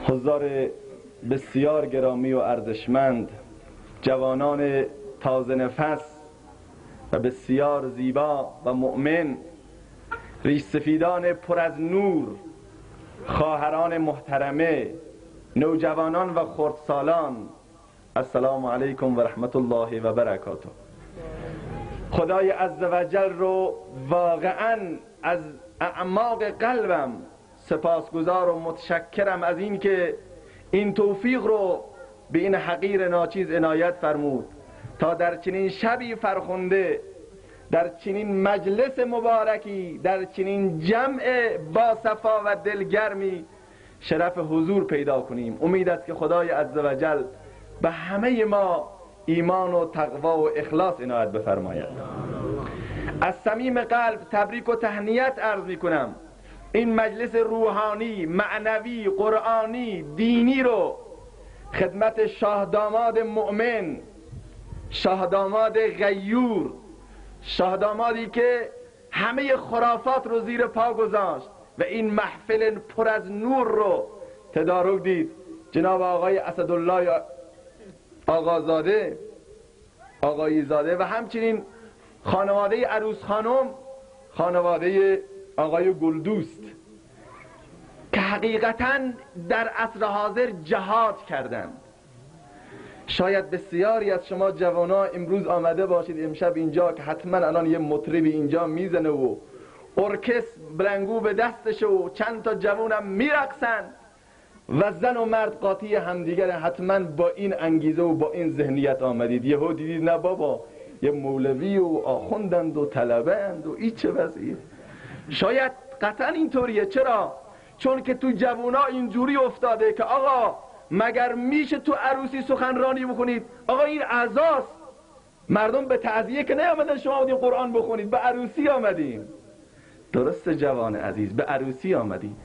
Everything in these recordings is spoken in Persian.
حضار بسیار گرامی و ارزشمند، جوانان تازه نفس و بسیار زیبا و مؤمن، ریش سفیدان پر از نور، خواهران محترمه، نوجوانان و خردسالان، السلام علیکم و رحمت الله و برکاته. خدای عزوجل رو واقعا از اعماق قلبم سپاسگزار و متشکرم از این که این توفیق رو به این حقیر ناچیز عنایت فرمود تا در چنین شبی فرخنده، در چنین مجلس مبارکی، در چنین جمع با صفا و دلگرمی شرف حضور پیدا کنیم. امید است که خدای عزوجل به همه ما ایمان و تقوا و اخلاص عنایت بفرماید. از صمیم قلب تبریک و تهنیت عرض می کنم. این مجلس روحانی، معنوی، قرآنی، دینی رو خدمت شاه داماد مؤمن، شاه داماد غیور، شاه دامادی که همه خرافات رو زیر پا گذاشت و این محفل پر از نور رو تدارک دید، جناب آقای اسدالله آقازاده، آقایی زاده و همچنین خانواده عروس خانم، خانواده آقای گلدوست که حقیقتاً در عصر حاضر جهاد کردند. شاید بسیاری از شما جوانا امروز آمده باشید امشب اینجا که حتما الان یه مطربی اینجا میزنه و ارکستر بلنگو به دستشه و چند تا جوانم میرقصن و زن و مرد قاطی همدیگر. حتما با این انگیزه و با این ذهنیت آمدید. یهو دیدید نه بابا، یه مولوی و آخوندند و طلبه‌اند و این چه وضعیه. شاید قطعا اینطوریه. چرا؟ چون که تو جوونا اینجوری افتاده که آقا مگر میشه تو عروسی سخنرانی بکنید؟ آقا این عزاست. مردم به تعزیه که نیامدن شما آمدین قرآن بخونید، به عروسی آمدیم. درسته جوان عزیز، به عروسی آمدیم.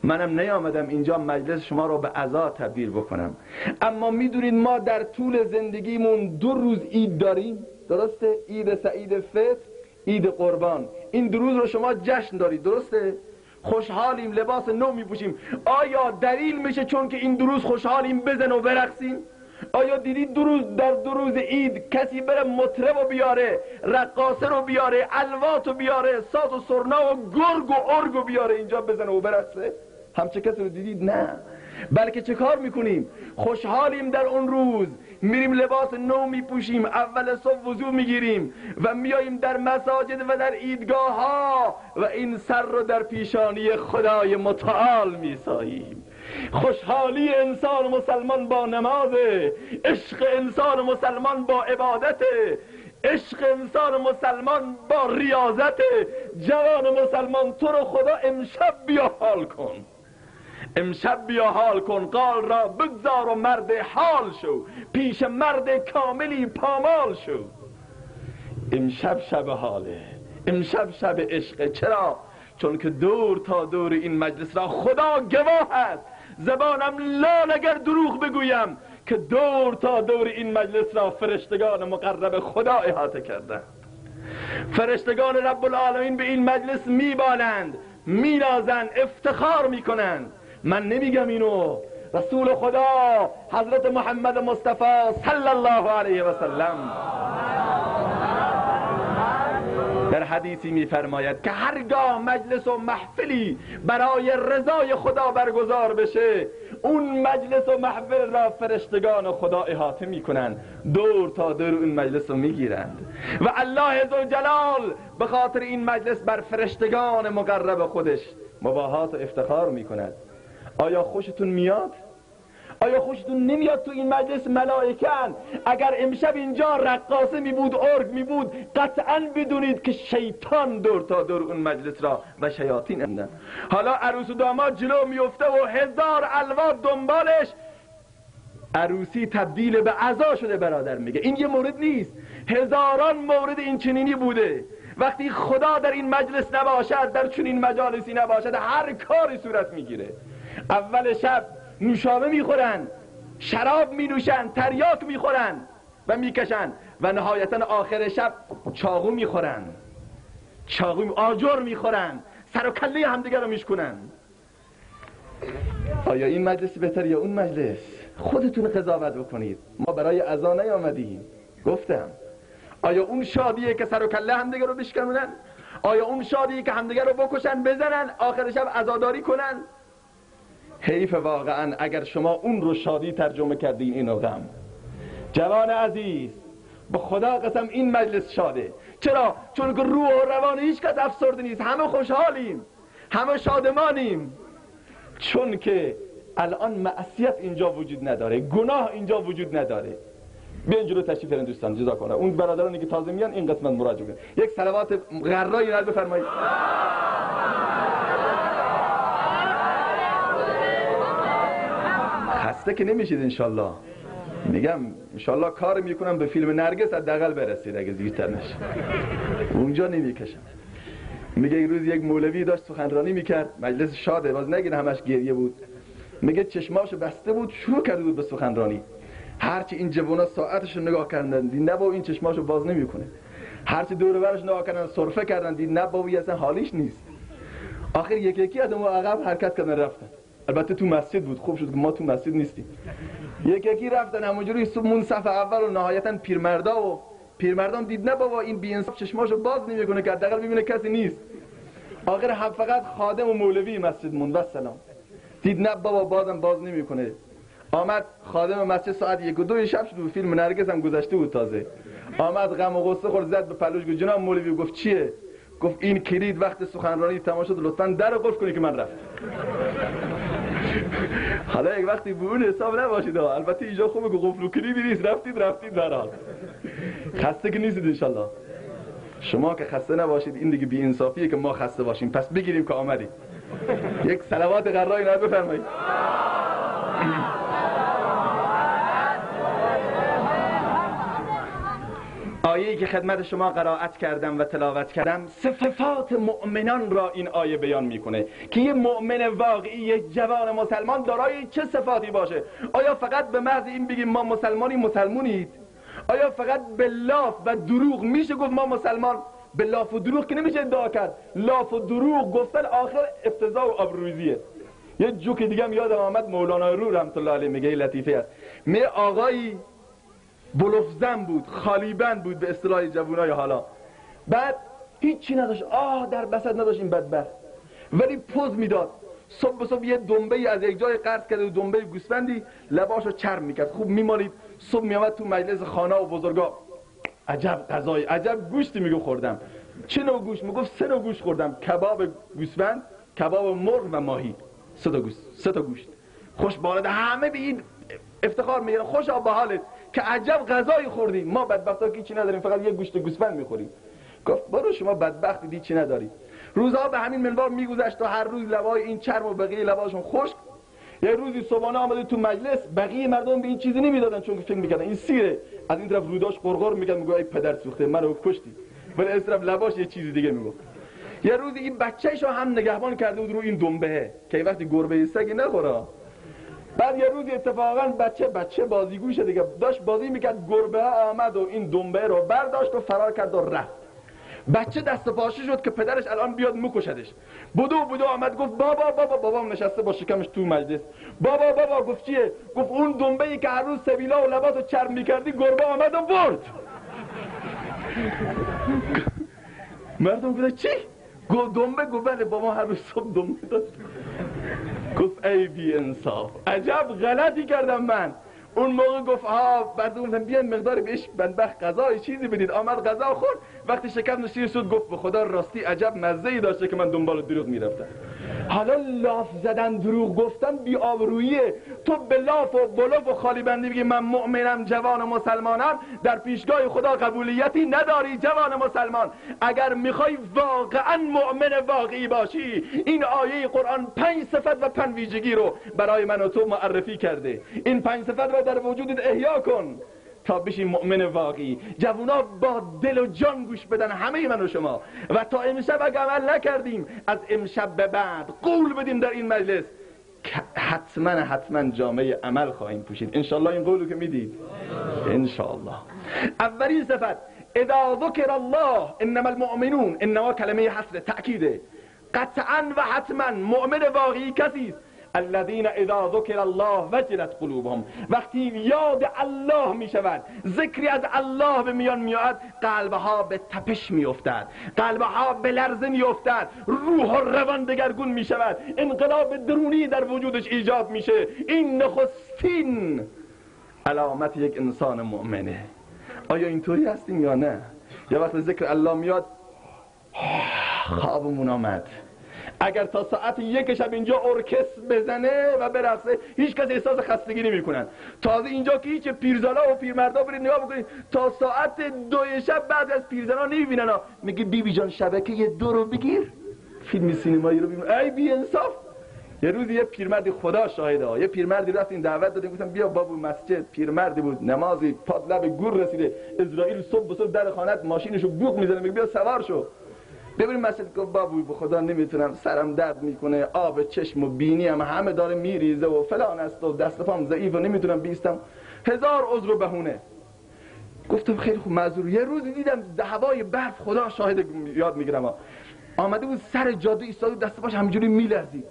منم نیامدم اینجا مجلس شما رو به عزا تبدیل بکنم. اما میدونید ما در طول زندگیمون 2 روز عید داریم. درسته؟ عید سعید فطر، عید قربان. این 2 روز رو شما جشن دارید. درسته؟ خوشحالیم، لباس نو میپوشیم. آیا دلیل میشه چون که این 2 روز خوشحالیم بزن و برقصیم؟ آیا دیدید 2 روز در 2 روز عید کسی بره مطرب رو بیاره، رقاصه رو بیاره، الوات رو بیاره، ساز و سرنا و گرگ و ارگ رو بیاره اینجا بزنه و برقصه؟ همچه کسی رو دیدید؟ نه. بلکه چه کار میکنیم؟ خوشحالیم در اون روز، میریم لباس نو میپوشیم، اول صبح وضو میگیریم و میاییم در مساجد و در عیدگاه ها و این سر رو در پیشانی خدای متعال میساییم. خوشحالی انسان مسلمان با نمازه، عشق انسان مسلمان با عبادته، عشق انسان مسلمان با ریاضته. جوان مسلمان تو رو خدا امشب بیا حال کن، امشب بیا حال کن، قال را بگذار و مرد حال شو، پیش مرد کاملی پامال شو. امشب شب حاله، امشب شب عشقه. چرا؟ چون که دور تا دور این مجلس را خدا گواه است، زبانم لال اگر دروغ بگویم، که دور تا دور این مجلس را فرشتگان مقرب خدا احاطه کردند. فرشتگان رب العالمین به این مجلس میبالند، مینازند، افتخار میکنند. من نمیگم اینو، رسول خدا حضرت محمد مصطفی صلی الله علیه و سلم در حدیثی میفرماید که هرگاه مجلس و محفلی برای رضای خدا برگزار بشه، اون مجلس و محفل را فرشتگان خدا احاطه میکنن، دور تا دور اون مجلس رو میگیرند و الله ذوالجلال به خاطر این مجلس بر فرشتگان مقرب خودش مباهات و افتخار میکند. آیا خوشتون میاد؟ آیا خوشتون نمیاد تو این مجلس ملائکن؟ اگر امشب اینجا رقاصه میبود، ارگ میبود، قطعا بدونید که شیطان دور تا دور اون مجلس را و شیاطین اندن. حالا عروس و داماد جلو میفته و 1000 الوات دنبالش، عروسی تبدیل به عزا شده. برادر میگه این یه مورد نیست، هزاران مورد این چنینی بوده. وقتی خدا در این مجلس نباشد، در چنین مجالسی نباشد، هر کاری صورت میگیره. اول شب نوشابه میخورن، شراب مینوشن، تریاک میخورن و میکشن و نهایتا آخر شب چاقو میخورن، آجر میخورن، سر و کله همدیگر رو میشکنن. آیا این مجلس بهتر یا اون مجلس؟ خودتون قضاوت بکنید. ما برای عزا نیامدیم. گفتم آیا اون شادیه که سر و کله همدیگه رو بشکنونن؟ آیا اون شادیه که همدیگه رو بکشن بزنن آخر شب عزاداری کنن؟ حیف واقعا اگر شما اون رو شادی ترجمه کردین اینو غم. جوان عزیز، به خدا قسم این مجلس شاده. چرا؟ چون که روح و روان هیچ کس افسرده نیست، همه خوشحالیم، همه شادمانیم، چون که الان معصیت اینجا وجود نداره، گناه اینجا وجود نداره. بیاین جلو تشریف برین دوستان، جزاک الله. اون برادرانی که تازه میان این قسمت مراجعه کنن. یک صلوات غرایی نال بفرمایید. خسته که نمیشید انشالله. میگم انشالله کار میکنم به فیلم نرگس حداقل برسید اگه زیرتر نشه. اونجا نمیکشم. میگه این روز یک مولوی داشت سخنرانی میکرد، مجلس شاده، باز نگین همش گریه بود. میگه چشماشو بسته بود، شروع کرده بود به سخنرانی. هرچی این جوونا ساعتشو نگاه کردن دید نه بابا این چشماشو باز نمیکنه. هرچی دور و برش نگاه کردن سرفه کردن دید نه بابا اصلا حالیش نیست. آخر یکی از اون عقب حرکت کردن رفتن. البته تو مسجد بود، خوب شد که ما تو مسجد نیستیم. یکی رفتن همونجوری مون صف اول و نهایتا پیرمردان دید نه بابا این بی‌انصاف چشماشو باز نمیکنه که حداقل ببینه کسی نیست. آخر فقط خادم و مولوی مسجد موند و سلام. دید نه بابا بازم باز نمیکنه. آمد خادم مسجد ساعت 1 و 2 شب شد و فیلم نرگس هم گذشته بود تازه. آمد غم و غصه خورد زد به پلوش گفت جناب مولوی. گفت چیه؟ گفت این کلید وقت سخنرانی تمام شد لطفاً در قفل کنی که من رفتم. حالا یک وقتی به اون حساب نباشید. البته اینجا خوبه که قفل و کلیدی نیست، رفتید برحال. خسته که نیستید انشالله. شما که خسته نباشید این دیگه بی انصافیه که ما خسته باشیم. پس بگیریم که آمدید. یک صلوات غرایی نال بفرمایید. آیه‌ای که خدمت شما قرائت کردم و تلاوت کردم صفات مؤمنان را این آیه بیان میکنه که یه مؤمن واقعی، یه جوان مسلمان دارای چه صفاتی باشه. آیا فقط به محض این بگیم ما مسلمونید؟ آیا فقط به لاف و دروغ میشه گفت ما مسلمان؟ به لاف و دروغ که نمیشه ادعا کرد. لاف و دروغ گفتن آخر افتضاح و آبروریزیه. یه جوک دیگه هم یادم آمد، مولانا رو رحمت الله علیه میگه لطیفه است. میگه آقایی بلوفزن بود، خالیبند بود به اصطلاح جوونای حالا. بعد هیچی نداشت، در بسط نداشت این بدبخت، ولی پوز میداد. صبح یه دنبه از یک جای قرض کرده، دنبه گوسفندی لباشو چرم میکرد، خوب میمالید. صبح میامد تو مجلس خانه و بزرگا، عجب غذای عجب گوشتی میگو خوردم. چه نوع گوشت؟ میگفت 3 نوع گوشت خوردم، کباب گوسفند، کباب مرغ و ماهی. 3 تا گوشت. خوش بالاد، همه به این افتخار میگن، خوشا به حالت که عجب غذایی خوردیم. ما بدبختا که چی نداریم، فقط یه گوشت گوسفند میخوریم. گفت برو شما بدبختی دی چی نداری. روزها به همین منوال میگذشت و هر روز لبای این چرم و بقیه لباشون خشک. یه روزی صبحانه آمده تو مجلس، بقیه مردم به این چیزی نمیدادن چون که فکر میکردن این سیره. از این طرف روداش قرقر میکرد میگه ای پدر سوخته منو کشتی، ولی از طرف لباش یه چیزی دیگه میگفت. یه روزی این بچه‌شو هم نگهبان کرده بود رو این دنبه که وقتی گربه سگ نخوره. بعد یه روزی اتفاقا بچه بازیگوشه دیگه داشت بازی میکرد، گربه آمد و این دنبه رو برداشت و فرار کرد و رفت. بچه دست پاشه شد که پدرش الان بیاد میکشدش. بدو آمد گفت بابام نشسته با شکمش تو مجلس. بابا گفت چیه؟ گفت اون دنبه‌ای که هر روز سبیلا و لباسو چرم میکردی گربه آمد و برد. مردم گفت چی؟ گفت دنبه. گفت بله بابا هر روز صبح دنبه داشت. گفت ای بی انصاف، عجب غلطی کردم من. اون موقع گفت بعد گفتم بیان مقداری بهش بدبخت غذای چیزی بدید. آمد غذا خورد، وقتی شکم شیر شد گفت به خدا راستی عجب مزه‌ای داشته که من دنبال دروغ میرفتم. حالا لاف زدن دروغ گفتن بی آبروییه. تو به لاف و بلوف و خالی بندی بگی من مؤمنم، جوان و مسلمانم، در پیشگاه خدا قبولیتی نداری. جوان مسلمان اگر میخوای واقعا مؤمن واقعی باشی، این آیه قرآن 5 صفت و 5 ویژگی رو برای من و تو معرفی کرده. این 5 صفت رو در وجودت احیا کن تا بشی مؤمن واقعی. جوونا با دل و جان گوش بدن، همه من و شما. و تا امشب اگه عمل نکردیم، از امشب به بعد قول بدیم در این مجلس حتما جامعه عمل خواهیم پوشید. انشالله این قولو که میدید انشالله. اولین صفت اذا ذکر الله انما المؤمنون، انما کلمه حصر تأکیده. قطعا و حتما مؤمن واقعی کسی است الذین اذا ذکر الله وجلت قلوبهم، وقتی یاد الله می شود، ذکری از الله به میان میاد، قلبها به تپش می افتد، قلبها به لرزه می افتد، روح و روان دگرگون می شود، انقلاب درونی در وجودش ایجاد میشه. این نخستین علامت یک انسان مؤمنه. آیا اینطوری هستیم یا نه؟ یا وقتی ذکر الله میاد خوابمون آمد. اگر تا ساعت 1 شب اینجا ارکستر بزنه و برقصه هیچ کس احساس خستگی نمیکنن. تازه اینجا که هیچ پیرزالا و پیرمردا برید نگاه بکنید، تا ساعت 2 شب بعد از پیرزنا نمیبینن. میگه بیبی جان شبکه 2 رو بگیر، فیلم سینمایی رو ببین. ای بی انصاف. یه روز یه پیرمردی، خدا شاهده، یه پیرمردی رفت این دعوت دادیم، گفتم بیا بابو مسجد. پیرمردی بود، نمازی، پاد لب گور رسیده، اسرائیل صبح در خانت ماشینشو بوق میزنه، میگه بیا سوار شو ببین مسجد. گفت بابوی به خدا نمیتونم، سرم درد میکنه، آب چشم و بینیم همه داره میریزه و فلان است و دست پام ضعیف و نمیتونم بیستم، 1000 عذر و بهونه. گفتم خیلی خوب معذور. یه روزی دیدم هوای برف، خدا شاهد یاد میگیرم، آمده بود سر جاده ایستاده، دست پاش همینجوری میلرزید.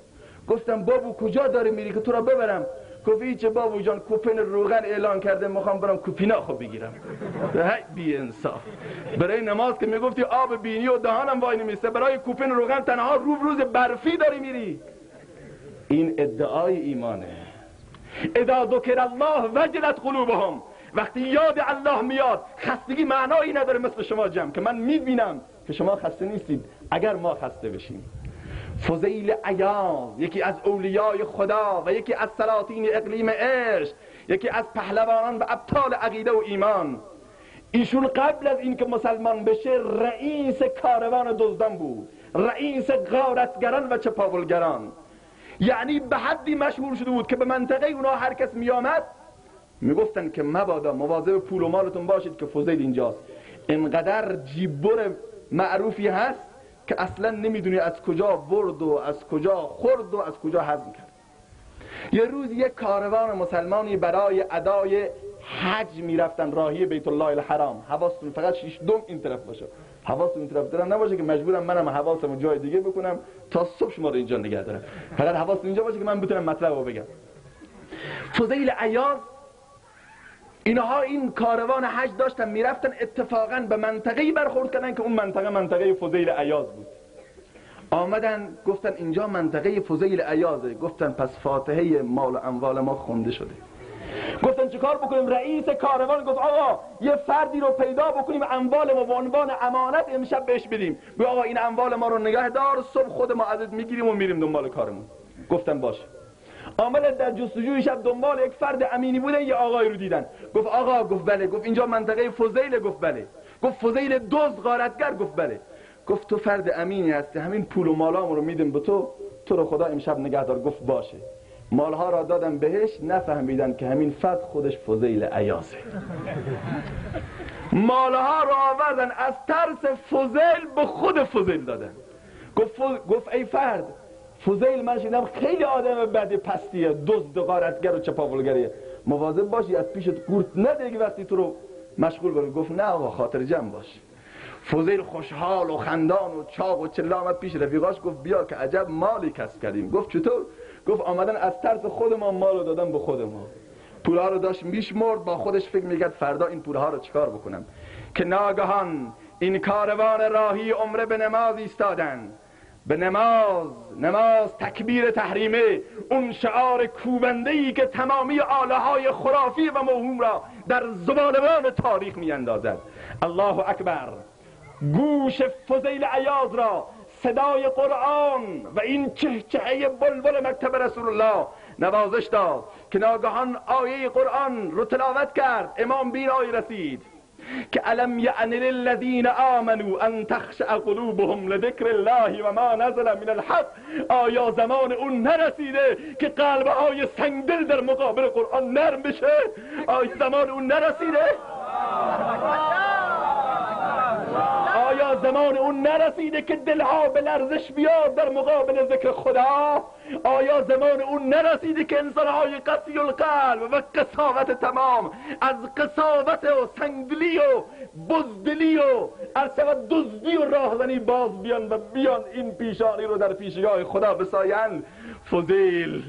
گفتم بابو کجا داره میری که تو را ببرم؟ گفت هیچ بابو جان، کوپن روغن اعلان کرده، میخوام برم کوپیناخو بگیرم. هی بی انصاف. برای نماز که میگفتی آب بینی و دهانم وای نمیسته، برای کوپن روغن تنها روز برفی داری میری. این ادعای ایمانه. اذا ذکر الله وجلت قلوبهم، وقتی یاد الله میاد خستگی معنایی نداره. مثل شما جمع که من میبینم که شما خسته نیستید، اگر ما خسته بشیم. فضیل عیاض، یکی از اولیای خدا و یکی از سلاطین اقلیم عشق، یکی از پهلوانان و ابطال عقیده و ایمان، ایشون قبل از این که مسلمان بشه رئیس کاروان دزدان بود، رئیس غارتگران و چپاولگران. یعنی به حدی مشهور شده بود که به منطقه اونا هر کس میامد میگفتن که مبادا مواظب پول و مالتون باشید که فضیل اینجاست. اینقدر جیببر معروفی هست که اصلا نمیدونی از کجا برد و از کجا خورد و از کجا هضم کرد. یه روز یک کاروان مسلمانی برای ادای حج میرفتن راهی بیت الله الحرام. حواستون فقط 6 دم این طرف باشه، حواستون این طرف درم نباشه که مجبورم منم حواسمو جای دیگه بکنم تا صبح شما رو اینجا نگه دارم. فقط حواستون اینجا باشه که من بتونم مطلبو بگم. فضیل عیاض اینها این کاروان حج داشتن میرفتن، اتفاقا به منطقه‌ای برخورد کردن که اون منطقه فضیل عیاض بود. آمدن گفتن اینجا منطقه فضیل عیاضه. گفتن پس فاتحه مال و اموال ما خونده شده. گفتن چیکار بکنیم؟ رئیس کاروان گفت آقا یه فردی رو پیدا بکنیم اموال ما به عنوان امانت امشب بهش بدیم. گفت آقا این اموال ما رو نگه دار، صبح خود ما ازت میگیریم و میریم دنبال کارمون. گفتن باشه. آمدن در جستجوی شب دنبال یک فرد امینی بودن، یه آقای رو دیدن. گفت آقا، گفت بله. گفت اینجا منطقه فضیل؟ گفت بله. گفت فضیل دزد غارتگر؟ گفت بله. گفت تو فرد امینی هستی، همین پول و مالامو رو میدم به تو رو خدا امشب نگه دار. گفت باشه. مالها را دادن بهش، نفهمیدن که همین فرد خودش فضیل عیاضه. مالها را آوردن از ترس فضیل به خود فضیل دادن. گفت ای فرد، فضیل من شنیدم خیلی آدم بد پستیه، دزد غارتگر و چپاولگریه، مواظب باشی از پیشت قورت نده که وقتی تو رو مشغول کنه. گفت نه آقا، خاطر جمع باش. فضیل خوشحال و خندان و چاق و چله آمد پیش رفیقاش. گفت بیا که عجب مالی کسب کردیم. گفت چطور؟ گفت آمدن از ترس خود ما مال رو دادن به خود ما. پولها رو داشت میشمرد، با خودش فکر میکرد فردا این پولها رو چیکار بکنم، که ناگهان این کاروان راهی عمره به نماز ایستادن. به نماز تکبیر تحریمه، اون شعار کوبنده‌ای که تمامی آله‌های خرافی و موهوم را در زباله‌وان تاریخ میاندازد. الله اکبر. گوش فضیل عیاض را صدای قرآن و این چهچهه بلبل مکتب رسول الله نوازش داد که ناگهان آیه قرآن رو تلاوت کرد. امام بینایی رسید که الم یعن للذین آمنوا ان تخشع قلوبهم لذکر الله و ما نزل من الحق. آیا زمان اون نرسیده که قلب‌های سنگدل در مقابل قرآن نرم بشه؟ آیا زمان اون نرسیده؟ آیا آیا زمان اون نرسیده که دلها به لرزش بیاد در مقابل ذکر خدا؟ آیا زمان اون نرسیده که انسانهای قسی القلب و قساوت تمام از قساوت و سنگدلی و بزدلی و ارشد دزدی و راهزنی باز بیان و بیان این پیشانی رو در پیشگاه خدا بسایند؟ فضیل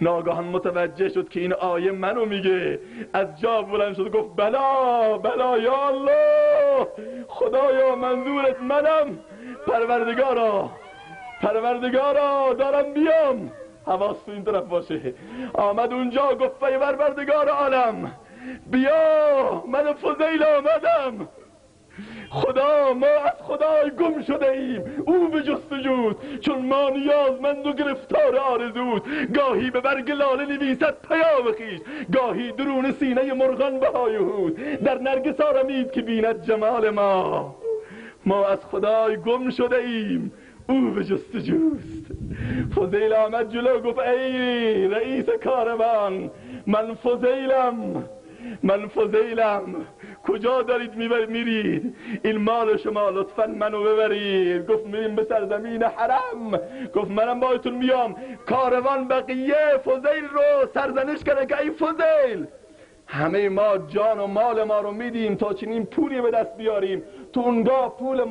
ناگهان متوجه شد که این آیه منو میگه، از جا بلند شد گفت بلا بلا یا الله، خدایا منظورت منم، پروردگارا دارم بیام. حواس تو این طرف باشه. آمد اونجا گفت ای پروردگار عالم بیا، من فضیل آمدم. خدا، ما از خدای گم شده ایم، او به جستجوست، چون ما نیازمند و گرفتار آرزوست. گاهی به برگ لاله نویسد پیام خویش، گاهی درون سینه مرغان بهای هود. در نرگس آرمید که بیند جمال ما. ما از خدای گم شده ایم، او به جستجوست. فضیل آمد جلو گفت ای رئیس کاروان، من فضیلم، کجا دارید میرید؟ این مال شما، لطفا منو ببرید. گفت میریم به سرزمین حرم. گفت منم باهاتون میام. کاروان بقیه فضیل رو سرزنش کرده که ای فضیل، همه ما جان و مال ما رو میدیم تا چنین پولی به دست بیاریم، تو اونگاه پول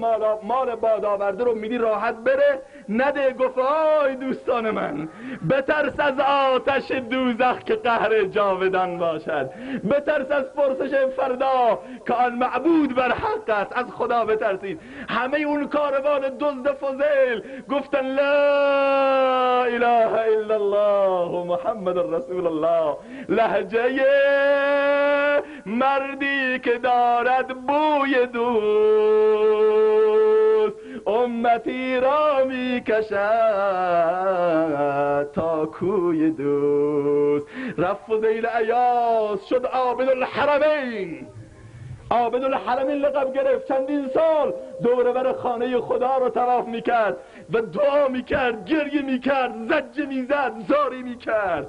مال باد آورده رو میدی راحت بره؟ نده. گفت آی دوستان من، بترس از آتش دوزخ که قهر جاودان باشد، بترس از پرسش فردا که آن معبود بر حق است. از خدا بترسید. همه اون کاروان دزد فضیل گفتن لا اله الا الله محمد رسول الله. لهجه مردی که دارد بوی دوست، امتی را می کشد تا کوی دوست. رفت فضیل ایاز شد عابد الحرمین. عابد الحرمین لقب گرفت. چندین سال دور بر خانه خدا رو طواف میکرد و دعا میکرد، گریه میکرد، زجه میزد، زاری میکرد.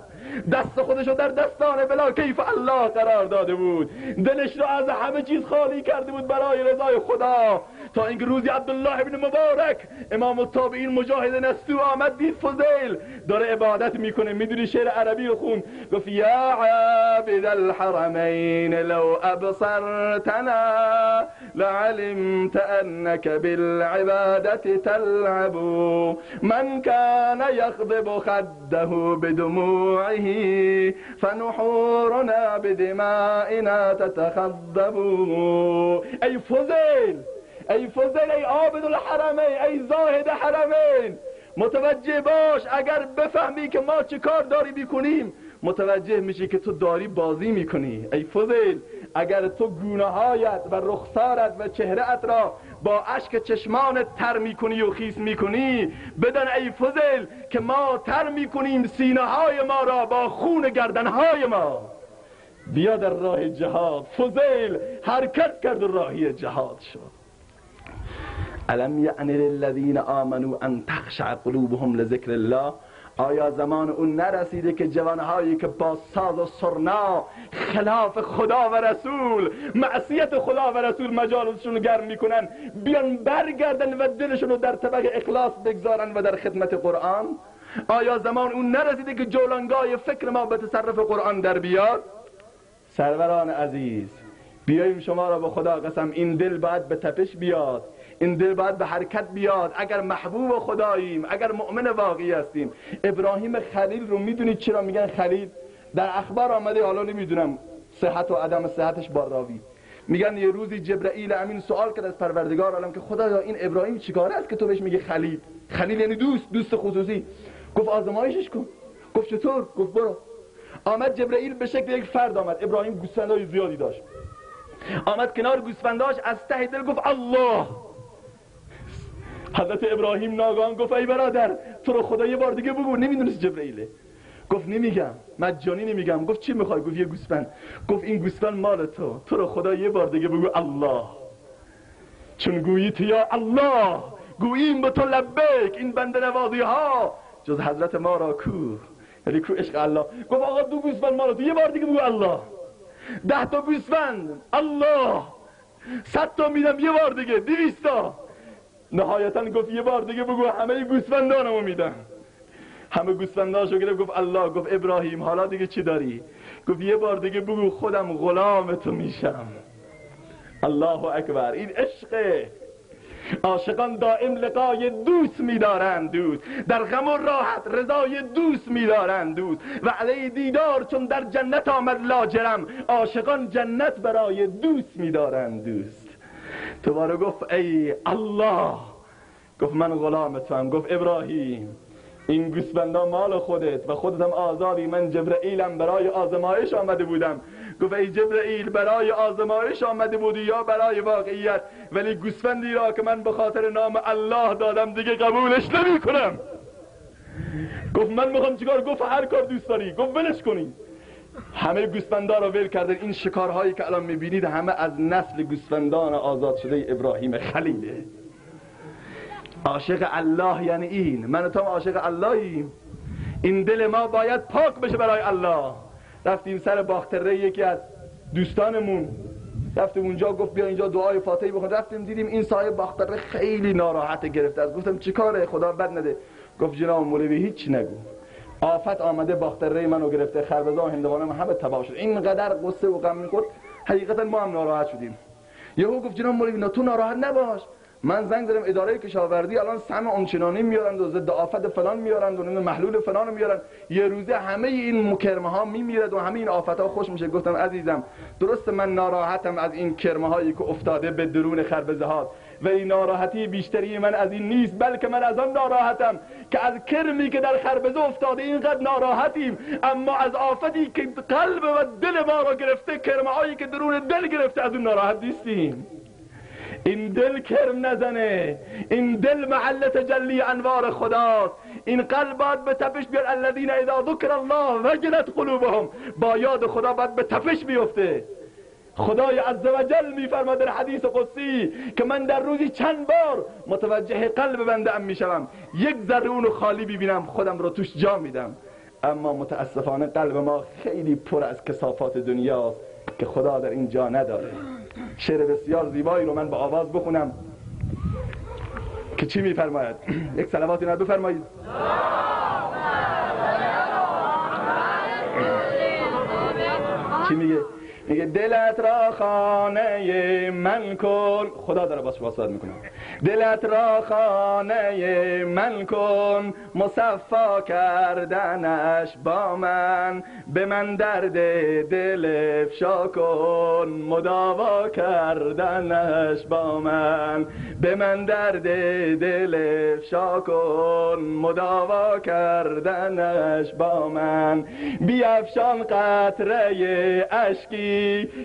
دست خودشو در دستان بلا کیف الله قرار داده بود. دلش رو از همه چیز خالی کرده بود برای رضای خدا. تا اینکه روزی عبدالله ابن مبارک امام التابعین مجاهد نستو آمد، دید فضیل داره عبادت میکنه. میدونی شعر عربی رو خون، گفت یا عابد الحرمین لو ابصرتنا لعلمت انك بالعبادة تلعب. من كان يخضب خده بدموعه فنحورنا بدمائنا تتخضب. ای فضیل، ای فضیل، ای عابد الحرمین، ای زاهد حرمین، متوجه باش. اگر بفهمی که ما چه کار داری میکنیم، متوجه میشی که تو داری بازی میکنی. ای فضیل، اگر تو گونه‌هایت و رخسارت و چهره‌ات را با اشک چشمانت تر میکنی و خیس میکنی، بدان ای فضیل که ما تر میکنیم سینه‌های ما را با خون گردن‌های ما. بیا در راه جهاد. فضیل حرکت کرد و راهی جهاد شد. الم یعن للذین آمنوا ان تخشع قلوبهم لذکر الله. آیا زمان اون نرسیده که جوانهایی که با ساز و سرنا خلاف خدا و رسول، معصیت خدا و رسول مجالسشون رو گرم میکنن، بیان برگردن و دلشون رو در طبق اخلاص بگذارن و در خدمت قرآن؟ آیا زمان اون نرسیده که جولانگاه فکر ما به تصرف قرآن در بیاد؟ سروران عزیز، بیاییم شما را به خدا قسم، این دل باید به تپش بیاد، این دل باید به حرکت بیاد. اگر محبوب خداییم، اگر مؤمن واقعی هستیم. ابراهیم خلیل رو میدونید چرا میگن خلیل؟ در اخبار آمده، حالا نمیدونم صحت و عدم صحتش با راوی، میگن یه روزی جبرائیل امین سوال کرد از پروردگار عالم که خدایا این ابراهیم چیکاره است که تو بهش میگی خلیل؟ خلیل یعنی دوست خصوصی. گفت آزمایشش کن. گفت چطور؟ گفت برو. آمد جبرائیل به شکل یک فرد آمد. ابراهیم گوسفندای زیادی داشت. آمد کنار گوسفنداش، از ته دل گفت الله. حضرت ابراهیم ناگهان گفت ای برادر، تو رو خدا یه بار دیگه بگو. نمیدونست جبرائیله. گفت نمیگم، مجانی نمیگم. گفت چی میخوای؟ گفت یه گوسفند. گفت این گوسفند مال تو رو خدا یه بار دیگه بگو الله. چون گویی تو یا الله، گوییم به تو لبیک، این بنده نوازی ها جز حضرت ما را کو، یعنی کو عشق الله. گفت آقا 2 گوسفند مال تو، یه بار دیگه بگو الله. 10 تا گوسفند الله، 100 تا میدم یه بار دیگه، 200 تا. نهایتا گفت یه بار دیگه بگو همه گوسفندانمو میدم. همه گوسفنداشو گرفت گفت الله. گفت ابراهیم حالا دیگه چی داری؟ گفت یه بار دیگه بگو خودم غلام تو میشم. الله اکبر. این عشقه. عاشقان دائم لقای دوست می‌دارند، دوست در غم و راحت رضای دوست می‌دارند، دوست وعده دیدار چون در جنت آمد لاجرم، عاشقان جنت برای دوست می‌دارند، دوست. دوباره گفت ای الله. گفت من غلام توام. گفت ابراهیم این گوسفندان مال خودت و خودت هم آزادی، من جبرئیلم برای آزمایش آمده بودم. گفت ای جبرئیل برای آزمایش آمده بودی یا برای واقعیت؟ ولی گوسفندی را که من به خاطر نام الله دادم دیگه قبولش نمی کنم. گفت من میخوام چیکار؟ گفت هر کار دوست داری. گفت ولش کنی. همه گوسفندا را ول کردن. این شکارهایی که الان میبینید همه از نسل گوسفندان آزاد شده ابراهیم خلیله. عاشق الله یعنی این. من و تو عاشق اللهیم. این دل ما باید پاک بشه برای الله. رفتیم سر باختره یکی از دوستانمون، رفتیم اونجا، گفت بیا اینجا دعای فاتحه بخون. رفتیم دیدیم این صاحب باختره خیلی ناراحت گرفته است. گفتم چیکاره؟ خدا بد نده. گفت جناب مولوی هیچ نگو، آفت آمده باختره منو گرفته، خربزه و هندوانم همه تباه شد. اینقدر قصه و غم می‌خورد حقیقتا ما هم ناراحت شدیم. یهو گفت جناب مولوی تو ناراحت نباش، من زنگ زدم اداره کشاورزی الان سم آنچنانی میارند و ضد آفت فلان میارند و محلول فلان میارند، یه روزه همه این کرمه ها میمیرد و همه این آفت ها خوش میشه. گفتم عزیزم درسته من ناراحتم از این کرمه هایی که افتاده به درون خربزه ها، و این ناراحتی بیشتری من از این نیست، بلکه من از آن ناراحتم که از کرمی که در خربزه افتاده اینقدر ناراحتیم، اما از آفتی که قلب و دل ما را گرفته، کرمه هایی که درون دل گرفته، از اون ناراحت نیستیم. این دل کرم نزنه، این دل محل تجلی انوار خداست. این قلب باید به تپش بیاد. الذین اذا ذکر الله وجلت قلوبهم، با یاد خدا باید به تپش بیفته. خدای عزوجل میفرماد در حدیث قدسی که من در روزی چند بار متوجه قلب بنده ام میشم، یک ذره اونو خالی ببینم خودم رو توش جا میدم. اما متاسفانه قلب ما خیلی پر از کثافات دنیاست که خدا در این جا نداره. شعر بسیار زیبایی رو من با آواز بخونم که چی میفرماید؟ یک صلواتی رو بفرمایید. چی میگه؟ میگه دلت را خانه من کن. خدا داره باش واسطه میکنه. دلت را خانه من کن، مصفا کردنش با من، به من درد دل افشا کن، مداوا کردنش با من، به من درد دل افشا کن، مداوا کردنش با من. بیفشان قطره اشکی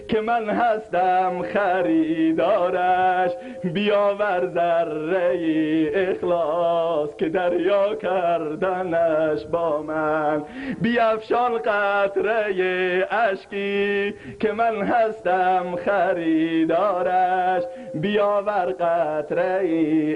که من هستم خریدارش، بیاور ذره اخلاص که دریا کردنش با من. بیفشان قطره اشکی که من هستم خریدارش، بیاور قطره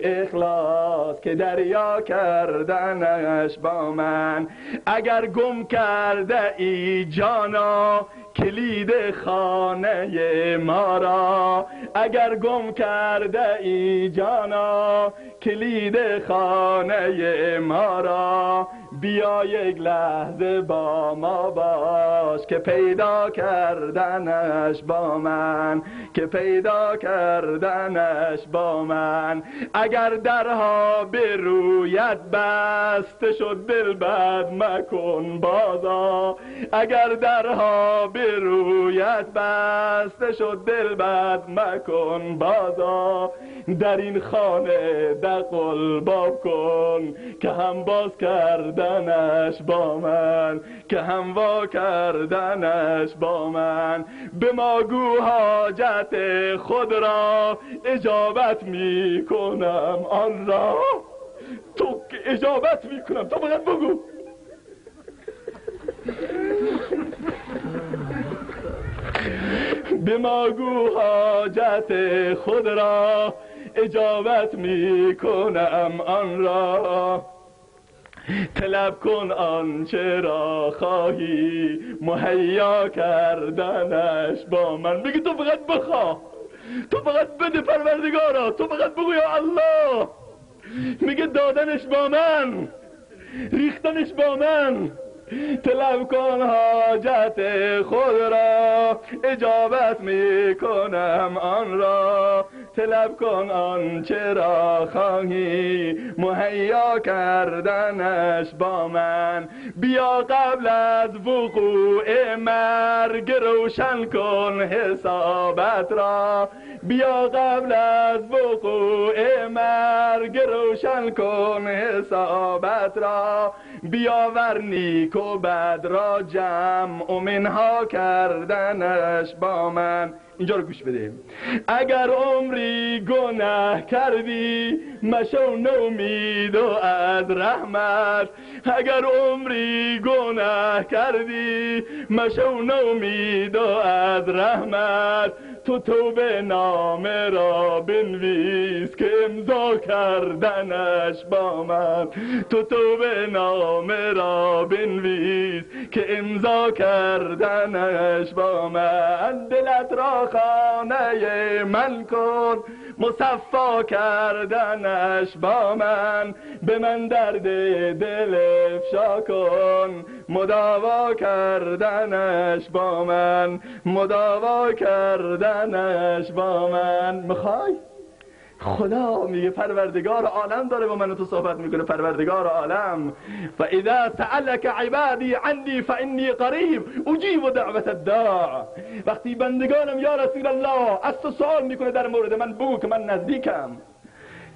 اخلاص که دریا کردنش با من. اگر گم کرده ای جانا کلید خانه ما را، اگر گم کرده ای جانا کلید خانه ما را، بیا یک لحظه با ما باش که پیدا کردنش با من، که پیدا کردنش با من. اگر درها به رویت بسته شد دل بد مکن بازا، اگر درها به رویت بسته شد دل بد مکن بازا. در این خانه دقل باب کن که هم باز کردنش با من، که هم وا کردنش با من. به ما گو حاجت خود را اجابت می کنم آن را. تو اجابت می کنم، تو فقط بگو. به ما گو حاجت خود را اجابت می کنم آن را. طلب کن آنچه را خواهی مهیا کردنش با من. بگی تو فقط بخواه، تو فقط بده پروردگارا، تو فقط بگو یا الله. میگه دادنش با من، ریختنش با من. طلب کن حاجت خود را، اجابت میکنم آن را. طلب کن آنچه را خواهی، مهیا کردنش با من. بیا قبل از وقوع مرگ روشن کن حسابت را. بیا قبل از وقوع مرگ روشن کن حسابت را. بیاور نیک و بد را جمع و منها کردنش با من. اینجا رو گوش بده. اگر عمری گناه کردی مشو نومید و از رحمت. اگر عمری گناه کردی مشو نومید و از رحمت. تو توبه نامه را بنویس که امضا کردنش با من. تو توبه نامه را بنویس که امضا کردنش با من. دلت را خانه من کن، مصفا کردنش با من. به من درد دل افشا کن، مداوا کردنش با من. مداوا کردنش با من. میخوای؟ خدا میگه پروردگار عالم داره با من و تو صحبت میکنه. پروردگار عالم و اذا سألك عبادی عنی فانی قریب اجیب دعوت الداع. وقتی بندگانم یا رسول الله از تو سوال میکنه در مورد من، بگو که من نزدیکم.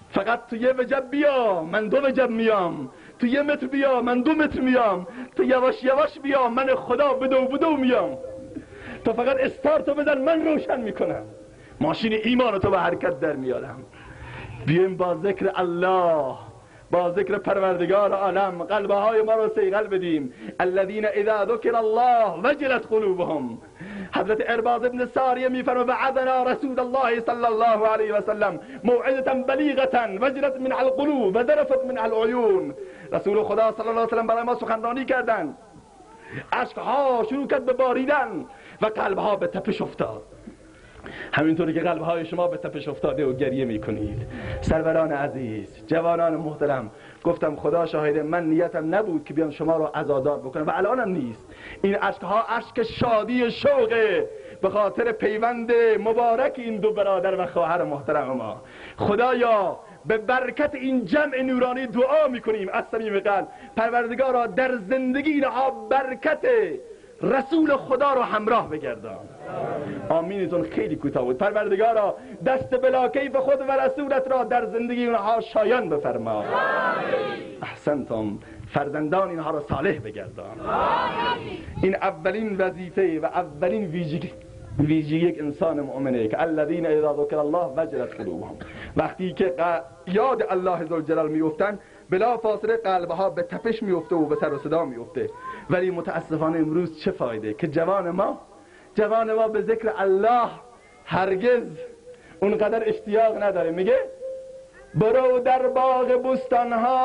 فقط تو یه وجب بیا، من 2 وجب میام. تو 1 متر بیا، من 2 متر میام. تو یواش یواش بیا، من خدا بدو میام. تو فقط استارتو بزن، من روشن میکنم. ماشین ایمان تو به حرکت در میارم. بیایم با ذکر الله، با ذکر پروردگار عالم قلبهای ما رو صیقل بدیم. الذين اذا ذکر الله وجلت قلوبهم. حضرت ارباض ابن ساریه میفرماید وعظنا رسول الله صلی الله علیه و سلم موعظه بلیغه وجلت من القلوب و ذرفت من العیون. رسول خدا صلی الله علیه و سلم برای ما سخنرانی کردند، اشکها شروع کرد به باریدن و قلبها به تپش افتاد. همینطوری که قلبهای شما به تپش افتاده و گریه میکنید. سروران عزیز، جوانان محترم، گفتم خدا شاهده من نیتم نبود که بیام شما رو عزادار بکنم و الانم نیست. این اشکها اشک شادی شوقه به خاطر پیوند مبارک این 2 برادر و خواهر محترم ما. خدایا به برکت این جمع نورانی دعا میکنیم از صمیم قلب. پروردگارا در زندگی اینها برکت رسول خدا رو همراه بگردان. آمینتون خیلی کوتاه بود. پروردگارا دست بلا کیف خود و رسولت را در زندگی اونها شایان بفرما. احسنتم. فرزندان اینها را صالح بگردان. این اولین وظیفه و اولین ویژگی یک انسان مؤمنه که الذين اذا ذکر الله وجلت قلوبهم. وقتی که یاد الله ذوالجلال میافتن بلا فاصله قلبها به تپش میفته و به سر و صدا میفته. ولی متاسفانه امروز چه فایده که جوان ما به ذکر الله هرگز اونقدر اشتیاق نداره. میگه برو در باغ بستانها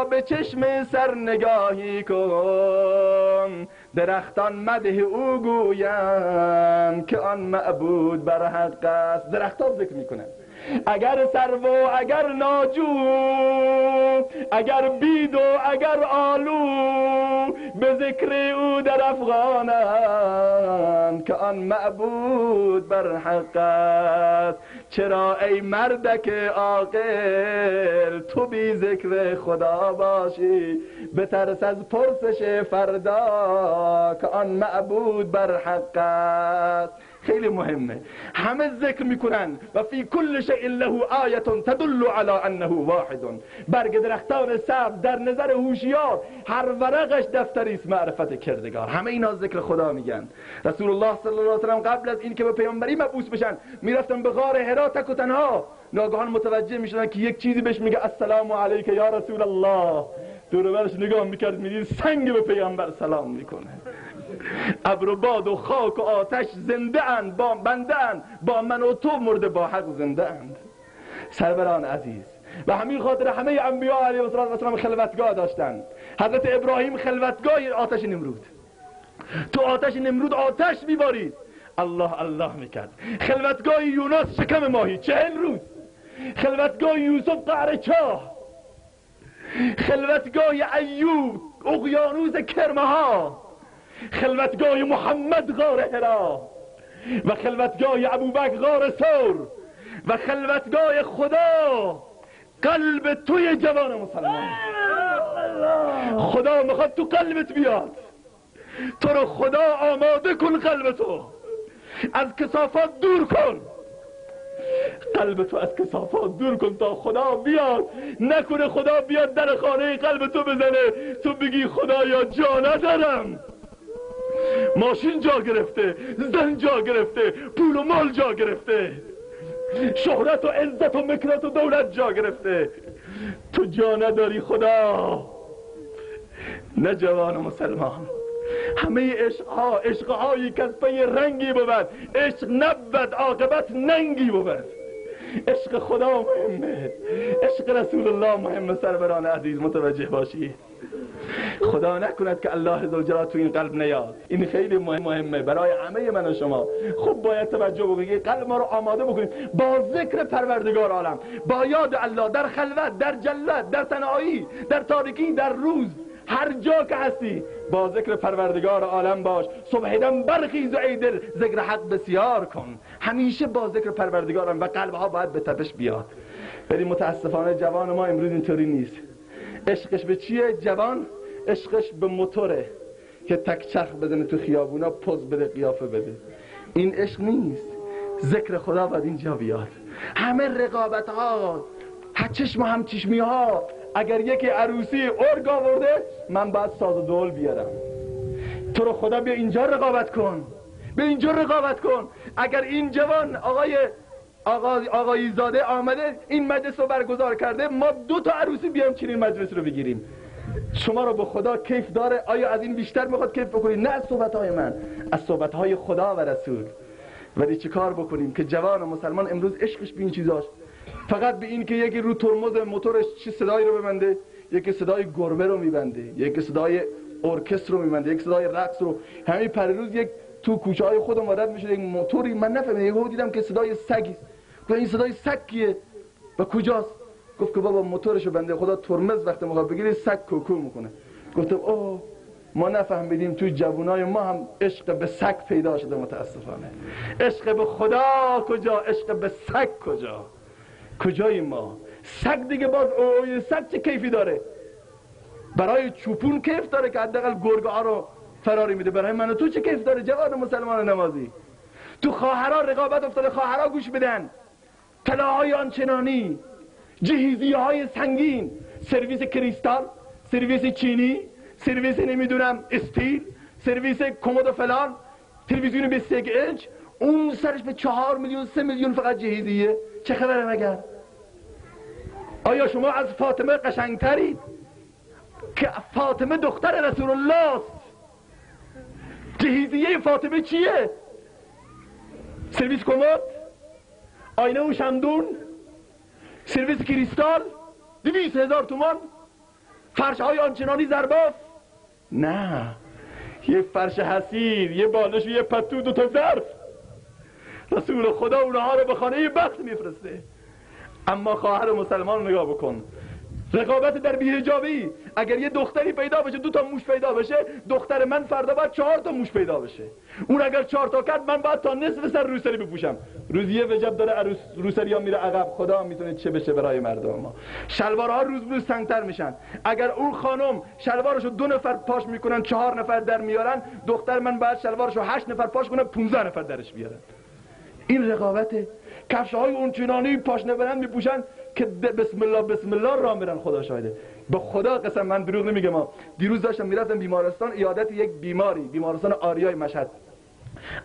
به چشم سر نگاهی کن. درختان مدح او گویند که آن معبود بر حق است. درختان ذکر میکنن. اگر سرو و اگر ناجو، اگر بید و اگر آلو، به ذکر او در افغانند که آن معبود بر حق است. چرا ای مردک عاقل تو بی ذکر خدا باشی؟ بترس از پرسش فردا که آن معبود بر حق است. خیلی مهمه. همه ذکر میکنن و فی کل شیء له آیه تدل علی انه واحد. برگ درختان سبز در نظر هوشیار هر ورقش دفتری است معرفت کردگار. همه اینا ذکر خدا میگن. رسول الله صلی الله علیه و سلم قبل از این که به پیامبری مبعوث بشن میرفتن به غار حرا تک و تنها. ناگهان متوجه میشدن که یک چیزی بهش میگه السلام علیک یا رسول الله. دور و برش نگاه میکرد میدید سنگ به پیامبر سلام میکنه. ابر و باد و خاک و آتش زنده اند با بنده اند، با من و تو مرده با حق زنده اند. سروران عزیز، و همین خاطر همه انبیاء علیهم السلام خلوتگاه داشتن. حضرت ابراهیم خلوتگاه آتش نمرود، تو آتش نمرود آتش میبارید، الله الله میکرد. خلوتگاه یونس شکم ماهی 40 روز. خلوتگاه یوسف قعر چاه، خلوتگاه ایوب اقیانوس کرمه ها، خلوتگاه محمد غار حرا و خلوتگاه ابوبکر غار ثور و خلوتگاه خدا قلب توی جوان مسلمان. خدا میخواد تو قلبت بیاد، تو رو خدا آماده کن، قلبتو از کثافات دور کن، قلبتو از کثافات دور کن تا خدا بیاد. نکنه خدا بیاد در خانه قلبتو بزنه، تو بگی خدایا جا ندارم، ماشین جا گرفته، زن جا گرفته، پول و مال جا گرفته، شهرت و عزت و مکنت و دولت جا گرفته، تو جا نداری خدا. نه جوان و مسلمان، همه عشقهایی که از پی رنگی بود، عشق نبود عاقبت ننگی بود. عشق خدا مهمه، عشق رسول الله مهمه. سروران عزیز متوجه باشید، خدا نکند که الله ذوالجلال تو این قلب نیاد. این خیلی مهمه برای همه من و شما. خب باید توجه بکنید، قلب ما رو آماده بکنید با ذکر پروردگار عالم، با یاد الله، در خلوت، در جلوت، در تنهایی، در تاریکی، در روز، هر جا که هستی با ذکر پروردگار عالم باش. صبح دم برخیز و ای دل ذکر حق بسیار کن. همیشه با ذکر پروردگار عالم و قلبها باید به تپش بیاد. ولی متاسفانه جوان ما امروز اینطوری نیست. عشقش به چیه جوان؟ عشقش به موتوره که تک چرخ بزنه تو خیابونا، پوز بده، قیافه بده. این عشق نیست. ذکر خدا باید اینجا بیاد. همه رقابت ها، چشم و همچشمی ها، اگر یکی عروسی ارگ آورده من باید ساز و دول بیارم. تو رو خدا بیا اینجا رقابت کن، به اینجا رقابت کن. اگر این جوان آقای زاده آمده این مجلس رو برگزار کرده، ما 2 تا عروسی بیام چنین مجلس رو بگیریم. شما رو به خدا کیف داره؟ آیا از این بیشتر میخواد کیف بکنید؟ نه از صحبتهای من، از صحبتهای خدا و رسول. ولی چه کار بکنیم که جوان و مسلمان امروز عشقش به این چیزاست، فقط به این که یکی رو ترمز موتورش چه صدایی رو ببنده، یکی صدای گربه رو میبنده، یکی صدای ارکستر رو میبنده، یکی صدای رقص رو. همین پریروز یک تو کوچه های خودم وارد میشد یک موتوری، من نفهمیدم، یهو دیدم که صدای سگی. و این صدای سگ کیه و کجاست؟ گفت که بابا موتورشو بنده خدا ترمز وقتی میخواد بگیره سگ کوکو میکنه. گفتم اوه، ما نفهمیدیم توی جوانای ما هم عشق به سگ پیدا شده. متاسفانه عشق به خدا کجا، عشق به سگ کجا؟ کجای ما؟ سگ دیگه باز اوه، سگ چه کیفی داره؟ برای چوپون کیف داره که حداقل گرگه ها رو فراری میده. برای من و تو چه کیف داره جوان مسلمان نمازی؟ تو خواهرها رقابت افتاده، خواهرها گوش بدن، طلاهای آنچنانی، جهیزیه های سنگین، سرویس کریستال، سرویس چینی، سرویس نمیدونم استیل، سرویس کمد و فلان، تلویزیون 21 اینچ، اون سرش به 4 میلیون 3 میلیون فقط جهیزیه. چه خبره مگر؟ آیا شما از فاطمه قشنگترید که فاطمه دختر رسول الله است؟ جهیزیه فاطمه چیه؟ سرویس کمد، آینه و شمدون، سرویس کریستال، 200,000 تومان، فرش های آنچنانی زرباف؟ نه، یه فرش حسیر، یه بالش و یه پتو، 2 تا ظرف. رسول خدا اونها رو به خانه بخت میفرسته. اما خواهر مسلمان نگاه بکن، رقابت در بی‌حجابی. اگر یه دختری پیدا بشه 2 تا موش پیدا بشه، دختر من فردا باید 4 تا موش پیدا بشه. اون اگر 4 تا کرد من باید تا نصف سر روسری بپوشم. روزیه وجب داره، روسری ها میره عقب. خدا میتونه چه بشه برای مردم ما. شلوارها روز به روز تنگتر میشن. اگر اون خانم شلوارشو 2 نفر پاش میکنن، 4 نفر در میارن، دختر من باید شلوارشو 8 نفر پاش کنه، 15 نفر درش بیارن. این رقابته. کفش‌های اون چنانی پاشنه بلند میپوشن که بسم الله بسم الله راه میرن. خدا شاهده، به خدا قسم من دروغ نمیگم. ما دیروز داشتم میرفتم بیمارستان، عیادت یک بیماری، بیمارستان آریای مشهد.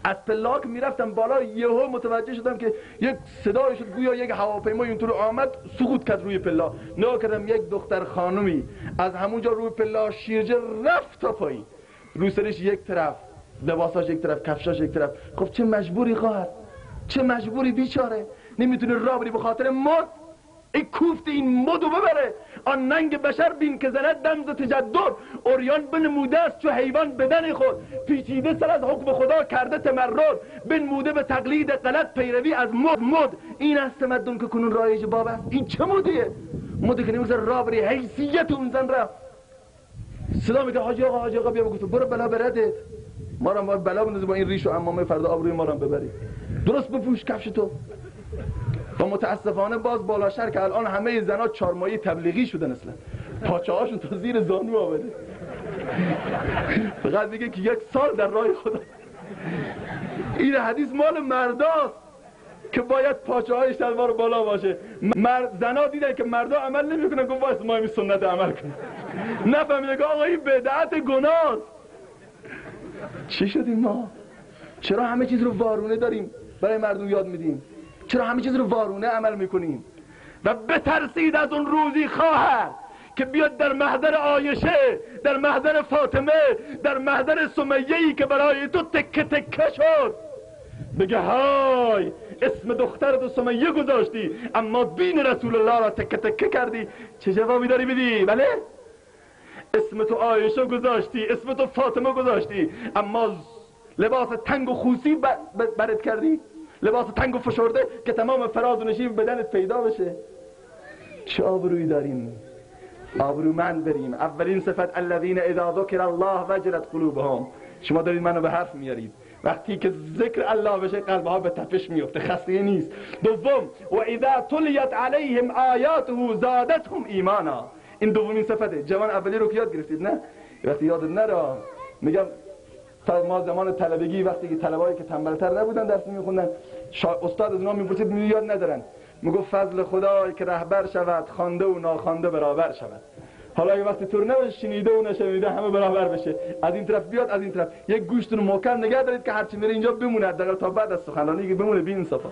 از پلاک میرفتم بالا، یهو متوجه شدم که یک صدای شد گویا یک هواپیما اینطور آمد سقوط کرد روی پلا. نگاه کردم یک دختر خانومی از همونجا روی پلا شیرجه رفت تا پایین، رو سرش یک طرف، لباساش یک طرف، کفشاش یک طرف. خب چه مجبوری خواهر، چه مجبوری بیچاره، نمیتونه راه بری به خاطر موت. این کوفت این مدو ببره. آن ننگ بشر بین که زند دمز تجدد، اوریان بنموده است چو حیوان بدن خود، پیچیده سر از حکم خدا کرده تمرد، بنموده به تقلید غلط پیروی از مد. این است تمدن که کنون رایج باب است. این چه مدیه؟ مدی که نمیگذار را بری، حیثیت اون زن رفت. صدا میده حاجی آقا، حاجی آقا بیا بگو تو برو بلا بردت، ما را بلا بندازی با این ریش و عمامه، فردا آبروی ما را ببری. درست بپوش کفش تو. و متاسفانه باز بالا شهر که الان همه زنا چارمایی تبلیغی شدن، اصلا پاچه هاشون تا زیر زانو آمده. فقط میگه که 1 سال در راه خدا. این حدیث مال مرداست که باید پاچه های شلوار بالا باشه. زنا دیدن که مردا عمل نمیکنن، گفت واسه ما این سنت عمل کنیم. نفهمیدن که آقا این بدعت گناهه. چی شدیم ما؟ چرا همه چیز رو وارونه داریم برای مردم یاد میدیم؟ چرا همه چیز رو وارونه عمل میکنیم؟ و بترسید از اون روزی خواهر که بیاد در محضر عایشه، در محضر فاطمه، در محضر سمیه‌ای که برای تو تکه تکه شد، بگه های اسم دخترت سمیه گذاشتی اما دین رسول الله را تکه تکه کردی. چه جوابی داری بدی؟ بله اسم تو عایشه گذاشتی، اسم تو فاطمه گذاشتی، اما لباس تنگ و خوسی برد کردی، لباس تنگ و فشرده که تمام فراز و نشیب بدنت پیدا بشه. چه آبرویی داریم؟ آبرومند بریم. اولین صفت الذین اذا ذکر الله وجلت قلوبهم. شما دارید منو به حرف میارید، وقتی که ذکر الله بشه قلبها به تپش میفته، خسته نیست. دوم و اذا تلیت علیهم آیاته زادتهم ایمانا. این دومین صفته. جوان اولی رو که یاد گرفتید نه؟ وقتی یاد نره میگم ما زمان طلبگی وقتی که طلبهایی که تنبلتر نبودن درس میخوندن، استاد از اونا میپرسید یاد ندارن، میگفت فضل خدای که رهبر شود، خوانده و ناخوانده برابر شود. حالا اگه وقتی طور نباشه شنیده و نشنیده همه برابر بشه، از این طرف بیاد از این طرف، یک گوشتون رو محکم نگه دارید که هرچی میره اینجا بمونه، حداقل تا بعد از سخنرانی که بمونه بی انصافا.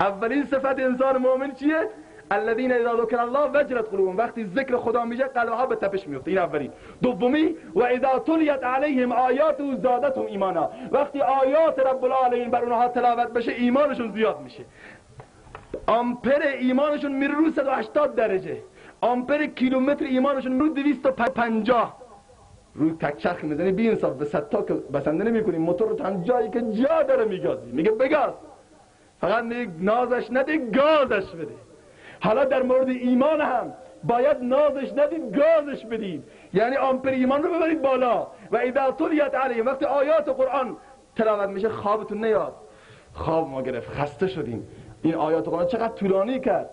اولین صفت انسان مؤمن چیه؟ الذين اذا ذكر الله وجلت قلوبهم. وقتی ذکر خدا میشه قلبها به تپش میفته. این اولی. دومی و اذا تلیت علیهم آیاته زادتهم ایمانا. وقتی آیات رب العالمین بر اونها تلاوت بشه ایمانشون زیاد میشه. آمپر ایمانشون میره رو 180 درجه، آمپر کیلومتر ایمانشون رو 250. روی تکچرخ میزنی بی انصاف به 100 تا که بسنده نمیکنی، موتور رو تا جایی که جا داره میگازی، میگه بگاز، فقط میگه نازش نده گازش بده. حالا در مورد ایمان هم باید نازش ندید گازش بدید، یعنی آمپر ایمان رو ببرید بالا. و اذا تلیت علیهم، وقتی آیات قرآن تلاوت میشه خوابتون نیاد. خواب ما گرفت، خسته شدیم، این آیات قرآن چقدر طولانی کرد.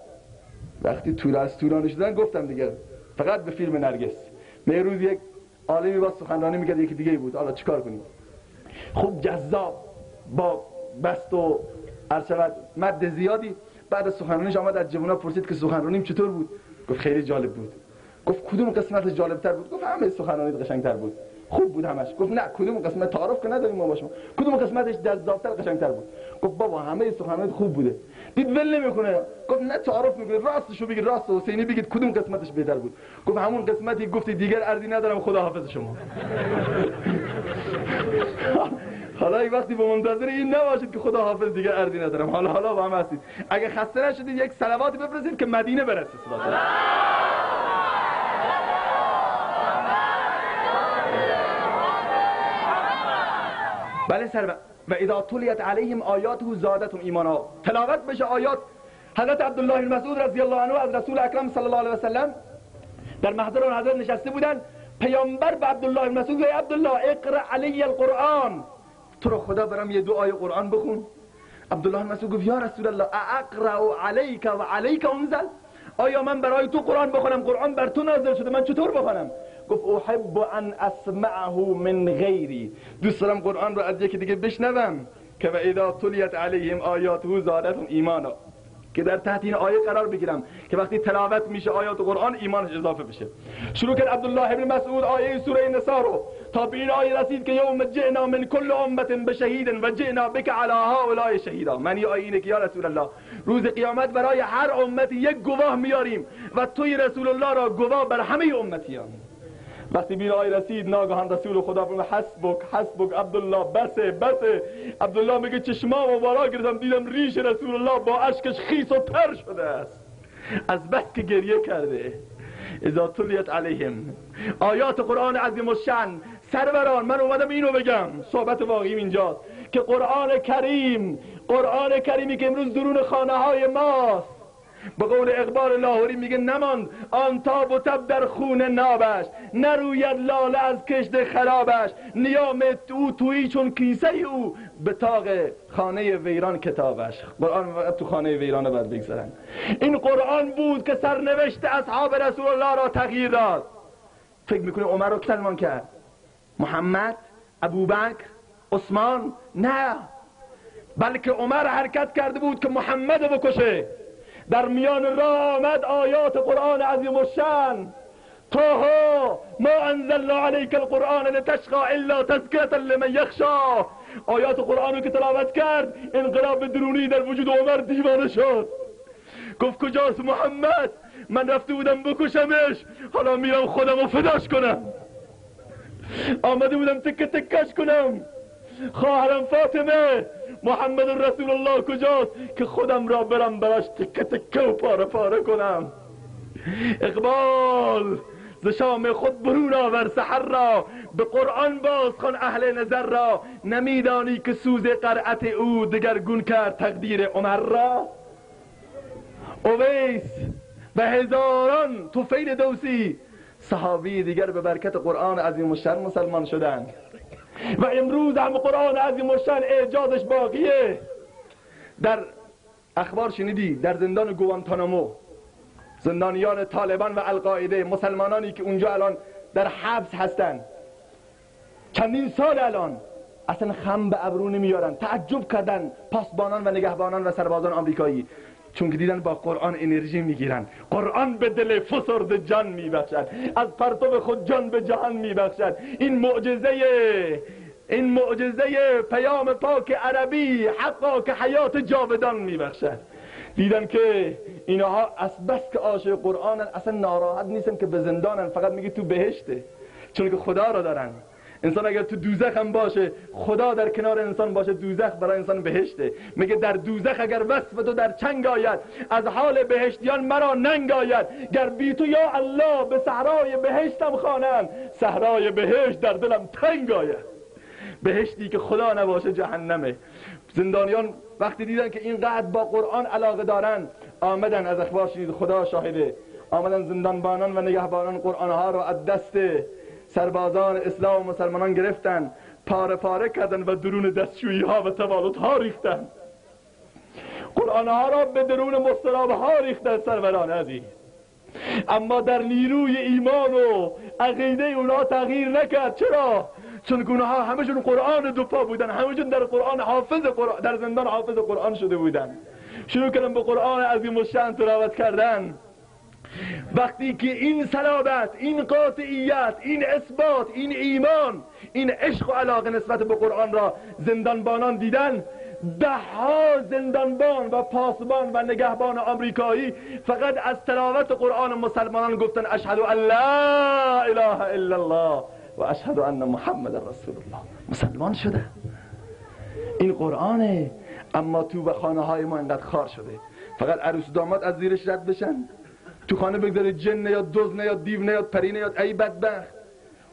وقتی طولانی شدن گفتم دیگه فقط به فیلم نرگس. یه روز یک عالمی با سخنرانی میکرد، یکی دیگه بود. حالا چیکار کنیم؟ خوب جذاب با بست و ارشد مد زیادی. بعد از سخنرانیش آمد از جوونا پرسید که سخنرانیم چطور بود؟ گفت خیلی جالب بود. گفت کدوم قسمتش جالبتر بود؟ گفت همه سخنرانی قشنگتر بود، خوب بود همش. گفت نه کدوم قسمت تعارف که نداریم ما با شما، کدوم قسمتش جذابتر قشنگتر بود؟ گفت بابا همه سخنرانی خوب بوده. دید ول نمیکنه. گفت نه تعارف میکنه، راستشو بگید، راست حسینی بگید کدوم قسمتش بهتر بود. گفت همون قسمتی گفتی دیگر ارزی ندارم، خدا حافظ شما. حالا این وقتی به منتظر این نباشید که خدا حافظ دیگر ارزی ندارم، حالا با هم هستید. اگه خسته نشدید یک صلواتی بفرستید که مدینه برسه. بله سر. و اذا تلیت علیهم آیاته زادتهم ایمانا. تلاوت بشه آیات. حضرت عبدالله المسعود رضی الله عنه از رسول اکرم صلی الله علیه و سلم در محضر اون حضرت نشسته بودن. پیامبر به عبدالله المسعود ای عبدالله اقرا علی القرآن، تو رو خدا برام یه دو آیه قرآن بخون. عبدالله المسعود گفت یا رسول الله اقرا علیک و علیک انزل، آیا من برای تو قرآن بخونم؟ قرآن بر تو نازل شده، من چطور بخونم؟ گفت احب ان اسمعه من غیری، دوست دارم قرآن رو از یکی دیگه بشنوم. که و اذا تلیت علیهم آیاته زادتهم ایمانا، که در تحت این آیه قرار بگیرم که وقتی تلاوت میشه آیات قرآن ایمانش اضافه بشه. شروع کرد عبدالله ابن مسعود آیه سوره نساء رو تا به این آیه رسید که یوم جئنا من کل امه بشهید و جئنا بک علی هؤلاء شهیدا. معنی آیه اینه که یا رسول الله روز قیامت برای هر امتی یک گواه میاریم و توی رسول الله را گواه بر همه امتیان. وقتی بین آیه رسید ناگهان رسول خدا فرمود حسبک حسبک عبدالله، بسه بسه. عبدالله میگه چشمامو بالا گرفتم دیدم ریش رسول الله با اشکش خیس و تر شده است. از بس که گریه کرده. اذا تلیت علیهم آیات قرآن عظیم الشأن. سروران، من اومدم اینو بگم، صحبت واقعیم اینجاست که قرآن کریمی که امروز درون خانه های ماست، به قول اقبال لاهوری میگه نماند آن تاب و تب در خون نابش، نروید لاله از کشت خرابش، نیام او تویی چون کیسه او، به طاق خانه ویران کتابش. قرآن تو خانه ویران باید بگذارن. این قرآن بود که سرنوشت اصحاب رسول الله را تغییر داد. فکر میکنه عمر رو سلمان کرد؟ محمد، ابوبکر، عثمان؟ نه، بلکه عمر حرکت کرده بود که محمد رو بکشه. در میان راه آمد آیات قرآن عظیم الشأن. طه ما انزلنا علیک القرآن لتشقى الا تذکرة لمن یخشی. آیات قرآن رو که تلاوت کرد، انقلاب درونی در وجود عمر دیوانه شد. گفت کجاست محمد؟ من رفته بودم بکشمش، حالا میرم خودم رو فداش کنم. آمده بودم تکه تکش کنم. خواهرم فاطمه، محمد رسول الله کجاست که خودم را برم براش تکه تکه و پاره پاره کنم. اقبال ز شام خود برون آور سحر را، به قرآن باز خوان اهل نظر را، نمیدانی که سوز قرأت او دگرگون کرد تقدیر عمر را. اویس و هزاران طفیل دوسی صحابی دیگر به برکت قرآن عظیم الشأن مسلمان شدند و امروز هم قرآن عظیم الشأن اعجازش باقیه. در اخبار شنیدی در زندان گوانتانامو زندانیان طالبان و القاعده، مسلمانانی که اونجا الان در حبس هستن چندین سال الان اصلا خم به ابرو نمیارن. تعجب کردن پاسبانان و نگهبانان و سربازان آمریکایی، چون که دیدن با قرآن انرژی میگیرن. قرآن به دل فسرده جان میبخشد، از پرتو خود جان به جهان میبخشد. این معجزه پیام پاک عربی حقا که حیات جاودان میبخشد. دیدن که اینها از بس که عاشق قرآنن اصلا ناراحت نیستن که به زندانن، فقط میگه تو بهشته، چون که خدا رو دارن. انسان اگر تو دوزخ هم باشه، خدا در کنار انسان باشه، دوزخ برای انسان بهشته. میگه در دوزخ اگر وصف تو در چنگ آید، از حال بهشتیان مرا ننگ آید. گر بی تو یا الله به صحرای بهشتم خوانند، صحرای بهشت در دلم تنگ آید. بهشتی که خدا نباشه جهنمه. زندانیان وقتی دیدن که اینقدر با قرآن علاقه دارن، آمدن، از اخبار شنید، خدا شاهده، آمدن زندانبانان و نگهبانان قرآنها رو از دست سربازان اسلام و مسلمانان گرفتن، پاره پاره کردن و درون دستشویی ها و توالت ها ریختن. قرآن ها را به درون مستراب ها ریختن سروران عزیز. اما در نیروی ایمان و عقیده اونها تغییر نکرد. چرا؟ چون اونها همشون قرآن دو پا بودن، همشون در قرآن حافظ قرآن، در زندان حافظ قرآن شده بودن. شروع کردن به قرآن عظیم الشأن تلاوت کردن. وقتی که این صلابت، این قاطعیت، این اثبات، این ایمان، این عشق و علاقه نسبت به قرآن را زندانبانان دیدن، ده ها زندانبان و پاسبان و نگهبان آمریکایی فقط از تلاوت قرآن مسلمانان گفتن اشهد ان لا اله الا الله و اشهد ان محمد رسول الله. مسلمان شده. این قرآنه. اما تو به خانه های ما اینقدر خار شده، فقط عروس داماد از زیرش رد بشن، تو خانه بگذاره جن یا دزد یا دیو یا پری یا ای بدبخت.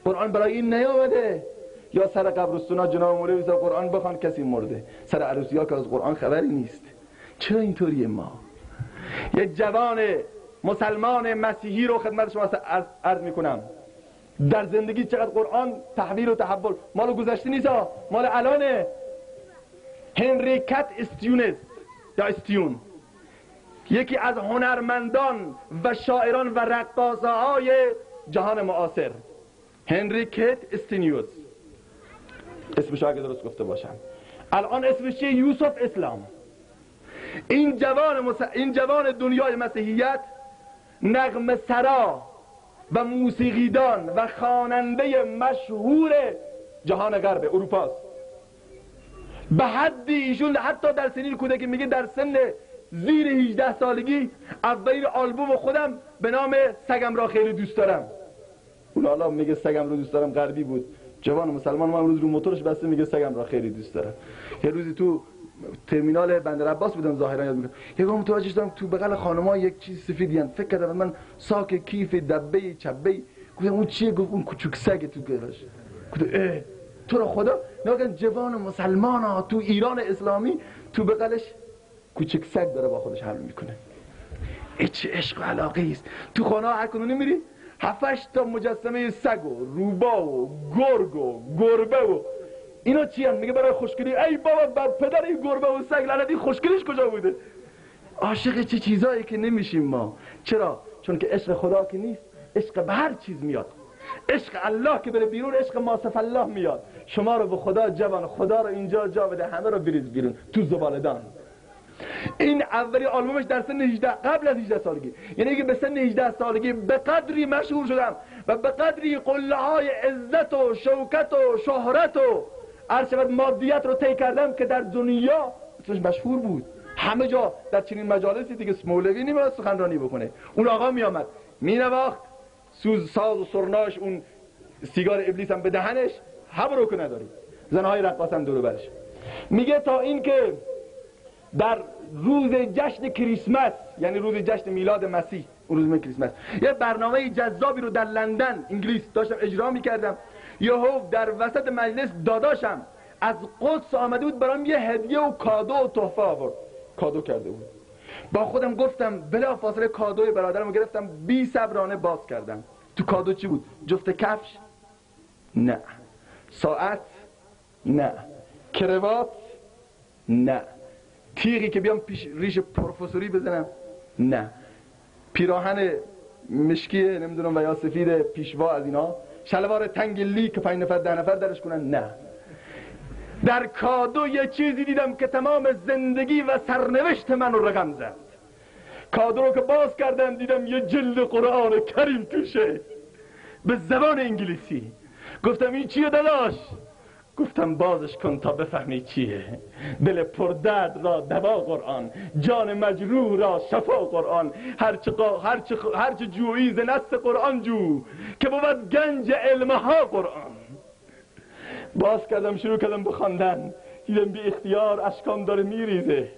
قرآن برای این نیامده. یا سر قبرستونا جناب مولا بیزا قرآن بخوان کسی مرده، سر عروسی ها که از قرآن خبری نیست. چرا اینطوریه؟ ما یه جوان مسلمان مسیحی رو خدمت شما عرض میکنم، در زندگی چقدر قرآن تحویل و تحول، مال گذشته نیست، مال الانه. هنری کت استیونز یا استیون، یکی از هنرمندان و شاعران و رقاصه های جهان معاصر. هنری کت استینیوز اسمش اگه درست گفته باشم. الان اسمش چیه؟ یوسف اسلام. این جوان دنیای مسیحیت نغمه سرا و موسیقیدان و خواننده مشهور جهان غرب اروپاست. به حدی ایشون حتی در سنین کودکی، میگه در سن زیر 18 سالگی اولین آلبوم خودم به نام سگم را خیلی دوست دارم. اون حالا میگه سگم رو دوست دارم، غربی بود. جوان مسلمان ما امروز رو موتورش بسته میگه سگم را خیلی دوست دارم. یه روزی تو ترمینال بندر عباس بودم ظاهرا یاد میکنم، یهو متوجه شدم تو بغل خانم‌ها یک چیز سفیدیان. فکر کردم من ساک کیف دبه چبه. گفتم اون چیه؟ گفت اون کوچوک سگ تو گلش. گفتم تو رو خدا ناگهان جوان مسلمان ها تو ایران اسلامی تو بغلش کوچک سگ داره با خودش حمل میکنه. این چه عشق و علاقه است. تو خانه ها هر کدوم میری 7-8 تا مجسمه سگ و روبا و گرگ و گربه و اینا چی هم؟ میگه برای خوشگلی. ای بابا بد پدر این گربه و سگ لعنتی خوشگلیش کجا بوده؟ عاشق چه چیزایی که نمیشیم ما. چرا؟ چون که عشق خدا که نیست، عشق به هر چیز میاد. عشق الله که بره بیرون، عشق ماصف الله میاد. شما رو به خدا جوان، خدا رو اینجا جا بده، همه رو بریز بیرون تو زبالدان. این اولی آلبومش در سن 18 قبل از 18 سالگی، یعنی که به سن 18 سالگی به قدری مشهور شدم و به قدری قله های عزت و شوکت و شهرت و عرشبت مادیت رو طی کردم که در دنیا مشهور بود. همه جا در چنین مجالسی دیگه مولوی نمیاد سخنرانی بکنه، اون آقا میامد مینواخت ساز و سرناش، اون سیگار ابلیس هم به دهنش، رو که نداری، زنهای رقاص هم دور برش. میگه تا این که در روز جشن کریسمس، یعنی روز جشن میلاد مسیح، اون روز کریسمس، یه برنامه جذابی رو در لندن انگلیس داشتم اجرا میکردم. یهو در وسط مجلس داداشم از قدس آمده بود، برام یه هدیه و کادو و تحفه آورد، کادو کرده بود. با خودم گفتم بلا فاصله کادوی برادرم گرفتم، بی صبرانه باز کردم. تو کادو چی بود؟ جفت کفش؟ نه. ساعت؟ نه. کروات؟ نه. تیغی که بیام پیش ریش پروفسوری بزنم؟ نه. پیراهن مشکی نمیدونم و یا سفید پیشوا از اینا، شلوار تنگ لی که 5 نفر 10 نفر درش کنن؟ نه. در کادو یه چیزی دیدم که تمام زندگی و سرنوشت من رو رقم زد. کادو رو که باز کردم دیدم یه جلد قرآن کریم توشه به زبان انگلیسی. گفتم این چیه داداش؟ گفتم بازش کن تا بفهمی چیه. دل پردرد را دوا قرآن، جان مجروح را شفا قرآن. هرچه جویی ز نص قرآن جو، که بود گنج علمها قرآن. باز کردم شروع کردم بخواندن، دیدم بی اختیار اشکام داره میریزه.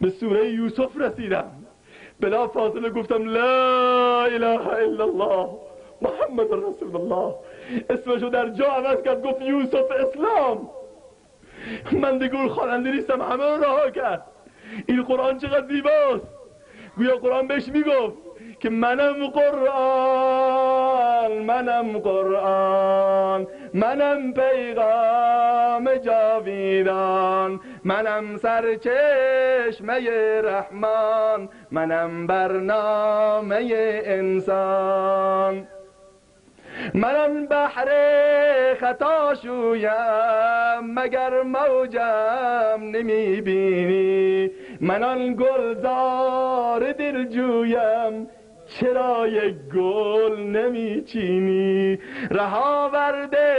به سوره یوسف رسیدم، بلا فاصله گفتم لا اله الا الله محمد رسول الله. اسمشو در جا عوض کرد، گفت یوسف اسلام. من دیگه خواننده نیستم، همه رو رها کرد. این قرآن چقدر زیباست. گویا قرآن بهش میگفت که منم قرآن، منم قرآن، منم پیغام جاویدان، منم سرچشمه رحمان، منم برنامه انسان. منم بحر خطا شویم مگر موجم نمیبینی، من آن گلزار دل جویم چرا یک گل نمیچینی. رها ورده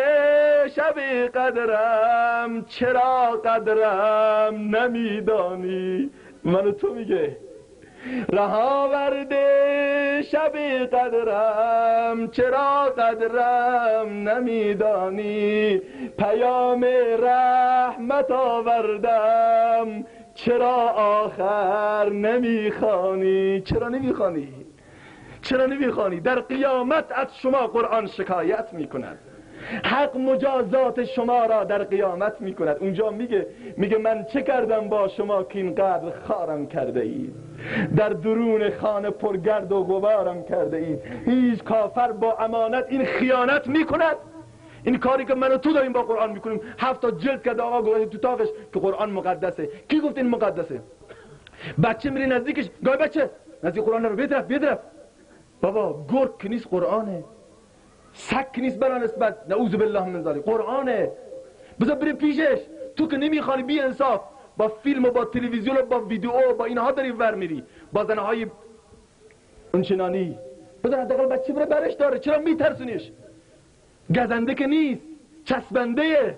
شب قدرم چرا قدرم نمیدانی. منو تو میگه رها ورده شب قدرم چرا قدرم نمیدانی. پیام رحمت آوردم چرا آخر نمیخوانی. چرا نمیخوانی؟ چرا نمیخوانی؟ در قیامت از شما قرآن شکایت میکند، حق مجازات شما را در قیامت میکند. اونجا میگه من چه کردم با شما که اینقدر خارم کرده اید، در درون خانه پرگرد و غبارم کرده اید. هیچ کافر با امانت این خیانت میکند؟ این کاری که من و تو داریم با قرآن میکنیم. 7 تا جلد کرده آقا گفت تو تاقش که قرآن مقدسه. کی گفت این مقدسه؟ بچه میری نزدیکش، گاهی بچه نزدیک قرآن رو بیدرف. بابا گرگ که نیست قرآنه، سگ که نیست بلا نسبت، نعوذ بالله من ذالک، قرآنه. بذار بری پیشش. تو که نمیخوانی بی انصاف با فیلم و با تلویزیون و با ویدیو و با اینها داری ور میری، با زنهای اونچنانی. بذار حداقل بچه بره برش داره. چرا میترسونیش؟ گزنده که نیست، چسبنده،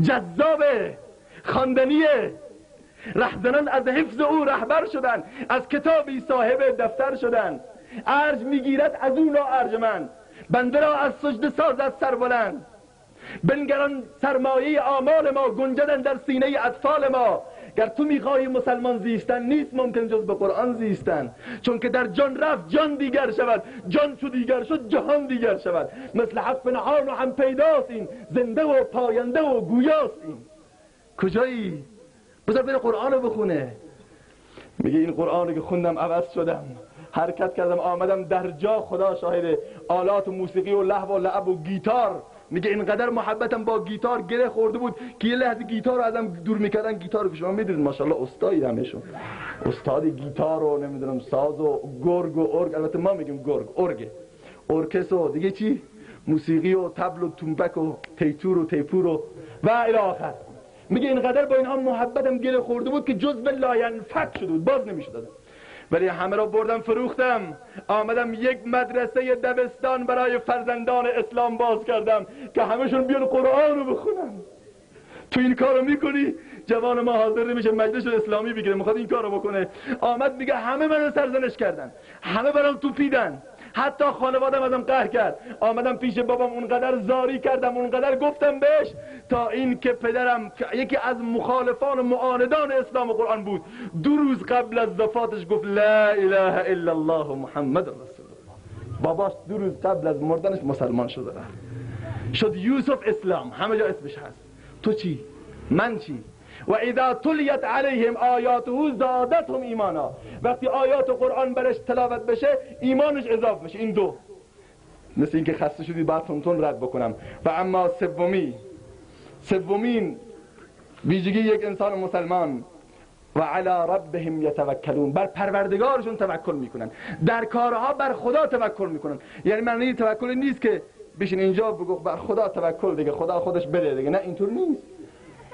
جذابه، خواندنیه. رهزنان از حفظ او رهبر شدن، از کتابی صاحب دفتر شدن. ارج میگیرد از او لا ارجمند، بنده را از سجده سازد سربلند. بنگران سرمایه آمال ما گنجدن در سینه اطفال ما. گر تو میخواهی مسلمان زیستن نیست ممکن جز به قرآن زیستن، چون که در جان رفت جان دیگر شود، جان چو دیگر شد جهان دیگر شود. مثل حق نهان و هم پیداست این، زنده و پاینده و گویاست این. کجایی؟ بذار بره قرآن رو بخونه. میگه این قرآن رو که خوندم عوض شدم، حرکت کردم آمدم در جا، خدا شاهده، آلات و موسیقی و لهو و لعب و گیتار. میگه اینقدر محبتم با گیتار گره خورده بود که یه لحظه گیتار رو ازم دور میکردن. گیتار رو که شما میدونید ماشاءالله استادی همشون، استاد گیتار و نمیدونم ساز و گرگ و ارگ، البته ما میگیم گرگ، ارکس و دیگه چی، موسیقی و تبل و تنبک و تیتور و تیپور و الی آخر. میگه اینقدر با اینها محبتم گره خورده بود که جزء لاینفک شده بود، باز نمیشد. ولی همه را بردم فروختم، آمدم یک مدرسه دبستان برای فرزندان اسلام باز کردم که همشون بیان قرآن رو بخونن. تو این کارو میکنی؟ جوان ما حاضر نمیشه مجلس اسلامی بگیره، میخواد این کارو بکنه. آمد میگه همه منو سرزنش کردن، همه برام توپیدن، حتی خانوادم ازم قهر کرد. آمدم پیش بابام اونقدر زاری کردم، اونقدر گفتم بهش، تا این که پدرم یکی از مخالفان و معاندان اسلام و قرآن بود، 2 روز قبل از وفاتش گفت لا اله الا الله محمد رسول الله. باباش 2 روز قبل از مردنش مسلمان شده شد یوسف اسلام، همه جا اسمش هست. تو چی؟ من چی؟ و اذا تلیت علیهم آیاته زادتهم ایمانا. وقتی آیات قرآن برش تلاوت بشه ایمانش اضافه بشه. این دو، مثل اینکه خسته شدی بعد تون رد بکنم. و اما سومین ویژگی یک انسان مسلمان، و علی ربهم یتوکلون، بر پروردگارشون توکل میکنن، در کارها بر خدا توکل میکنن. یعنی معنی توکل نیست که بشین اینجا بگو بر خدا توکل دیگه خدا خودش بده دیگه، نه اینطور نیست.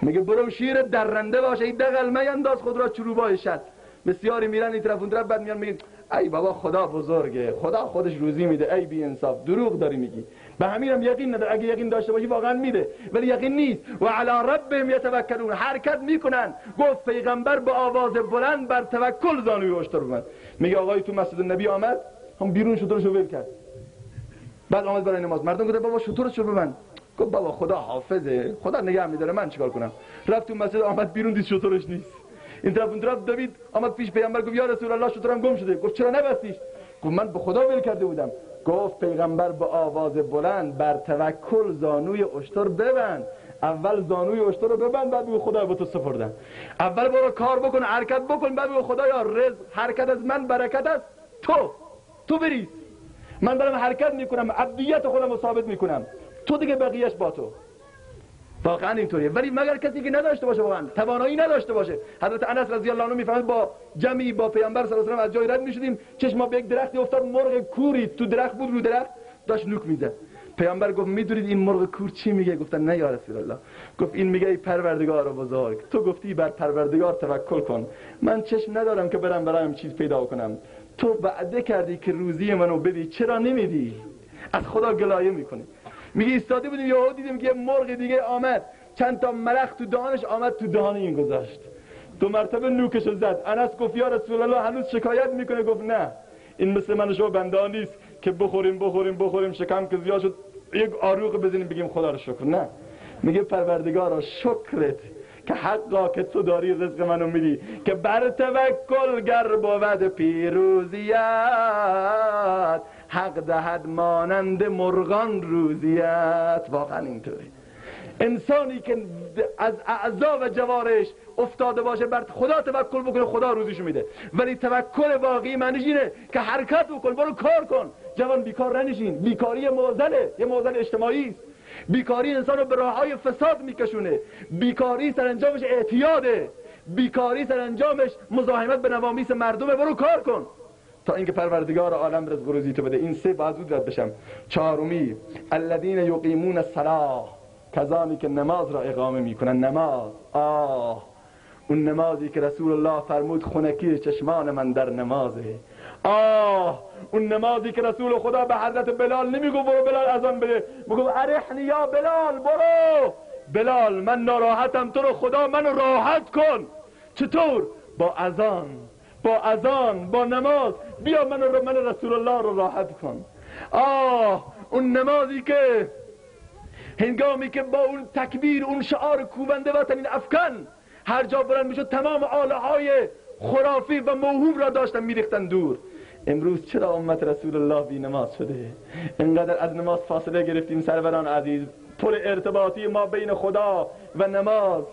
میگه برو شیر درنده باشه، این دغل میانداز خود را چروبای شد. بسیاری میرن این طرف اون طرف، بعد میان میگن ای بابا خدا بزرگه، خدا خودش روزی میده، ای بی انصاف، دروغ داری میگی. به همینم یقین نداره. اگه یقین داشته باشی واقعا میده، ولی یقین نیست. و علی ربهم یتوکلون، حرکت میکنن. گفت پیغمبر با آواز بلند بر توکل زانوی اشتر ببند. میگه آقای تو مسجد نبی آمد، هم بیرون شطورشو ول کرد، بعد آمد برای نماز. مردم گفتن بابا شطورشو ببند. گفت بابا خدا حافظه، خدا نگه میداره، من چیکار کنم؟ رفت تو مسجد، آمد بیرون، دید شطورش نیست. این طرف اون طرف دوید، آمد پیش پیغمبر گفت یا رسول الله شطورم گم شده. گفت چرا نبستیش؟ گفت من به خدا ول کرده بودم. گفت پیغمبر با آواز بلند بر توکل زانوی اشتر ببند. اول زانوی اشتر رو ببند، بعد بگو خدا به تو سپردم. اول برو کار بکن، حرکت بکن، بعد بگو خدایا رزق حرکت از من، برکت از تو بریز. من دارم حرکت میکنم، عبدیت خودم رو ثابت میکنم، تو دیگه بقیهش با تو. واقعا اینطوریه. ولی مگر کسی که نداشته باشه، واقعا توانایی نداشته باشه. حضرت انس رضی الله عنه میفرماد با جمعی با پیامبر صلی الله علیه و آله از جای رد میشدیم، چشم ما به یک درختی افتاد، مرغ کوری تو درخت بود، رو درخت داشت نوک میزد. پیامبر گفت میدونید این مرغ کور چی میگه؟ گفتن نه یا رسول الله. گفت این میگه ای پروردگار بزرگ، تو گفتی بر پروردگار توکل کن، من چشم ندارم که برم برایم چیز پیدا کنم، تو وعده کردی که روزی منو بدی، چرا نمیدی؟ از خدا گلایه میکنی. میگه ایستاده بودیم، یهو دیدیم که مرغ دیگه آمد، چند تا ملخ تو دهانش آمد، تو دهان این گذاشت، 2 مرتبه نوکشو زد. انس گفت یا رسول الله هنوز شکایت میکنه؟ گفت نه، این مثل من و شما بنده نیست که بخوریم شکم که زیاد شد یک آروغ بزنیم بگیم خدا رو شکر. نه، میگه پروردگارا شکرت که حقا که تو داری رزق منو میدی، که بر توکل گر بود پیروزیت، حق دهد مانند مرغان روزیت. واقعا اینطوری. انسانی که از اعضا و جوارش افتاده باشه بر خدا توکل بکنه، خدا روزیشو میده. ولی توکل واقعی معنیش اینه که حرکت بکن، برو کار کن. جوان بیکار ننشین. بیکاری معضله، یه معضل اجتماعی است. بیکاری انسان رو به راههای فساد میکشونه. بیکاری سرانجامش اعتیاده. بیکاری سرانجامش مزاحمت به نوامیس مردمه. برو کار کن تا اینکه پروردگار عالم رزق و روزی تو بده. این 3 باید زود رد بشم. 4 الذین یقیمون الصلاة، کسانی که نماز را اقامه میکنن. نماز، اون نمازی که رسول الله فرمود خنکی چشمان من در نمازه. اون نمازی که رسول خدا به حضرت بلال نمیگو برو بلال اذان بده، میگو ارحنی یا بلال، برو بلال من ناراحتم، تو رو خدا منو راحت کن. چطور؟ با اذان، با نماز. بیا من رسول الله رو راحت کن. اون نمازی که هنگامی که با اون تکبیر، اون شعار کوبنده وطن افکن هر جا بلند میشد تمام آله های خرافی و موهوم را داشتن میریختن دور. امروز چرا امت رسول الله بی نماز شده؟ اینقدر از نماز فاصله گرفتیم سروران عزیز. پل ارتباطی ما بین خدا و نماز،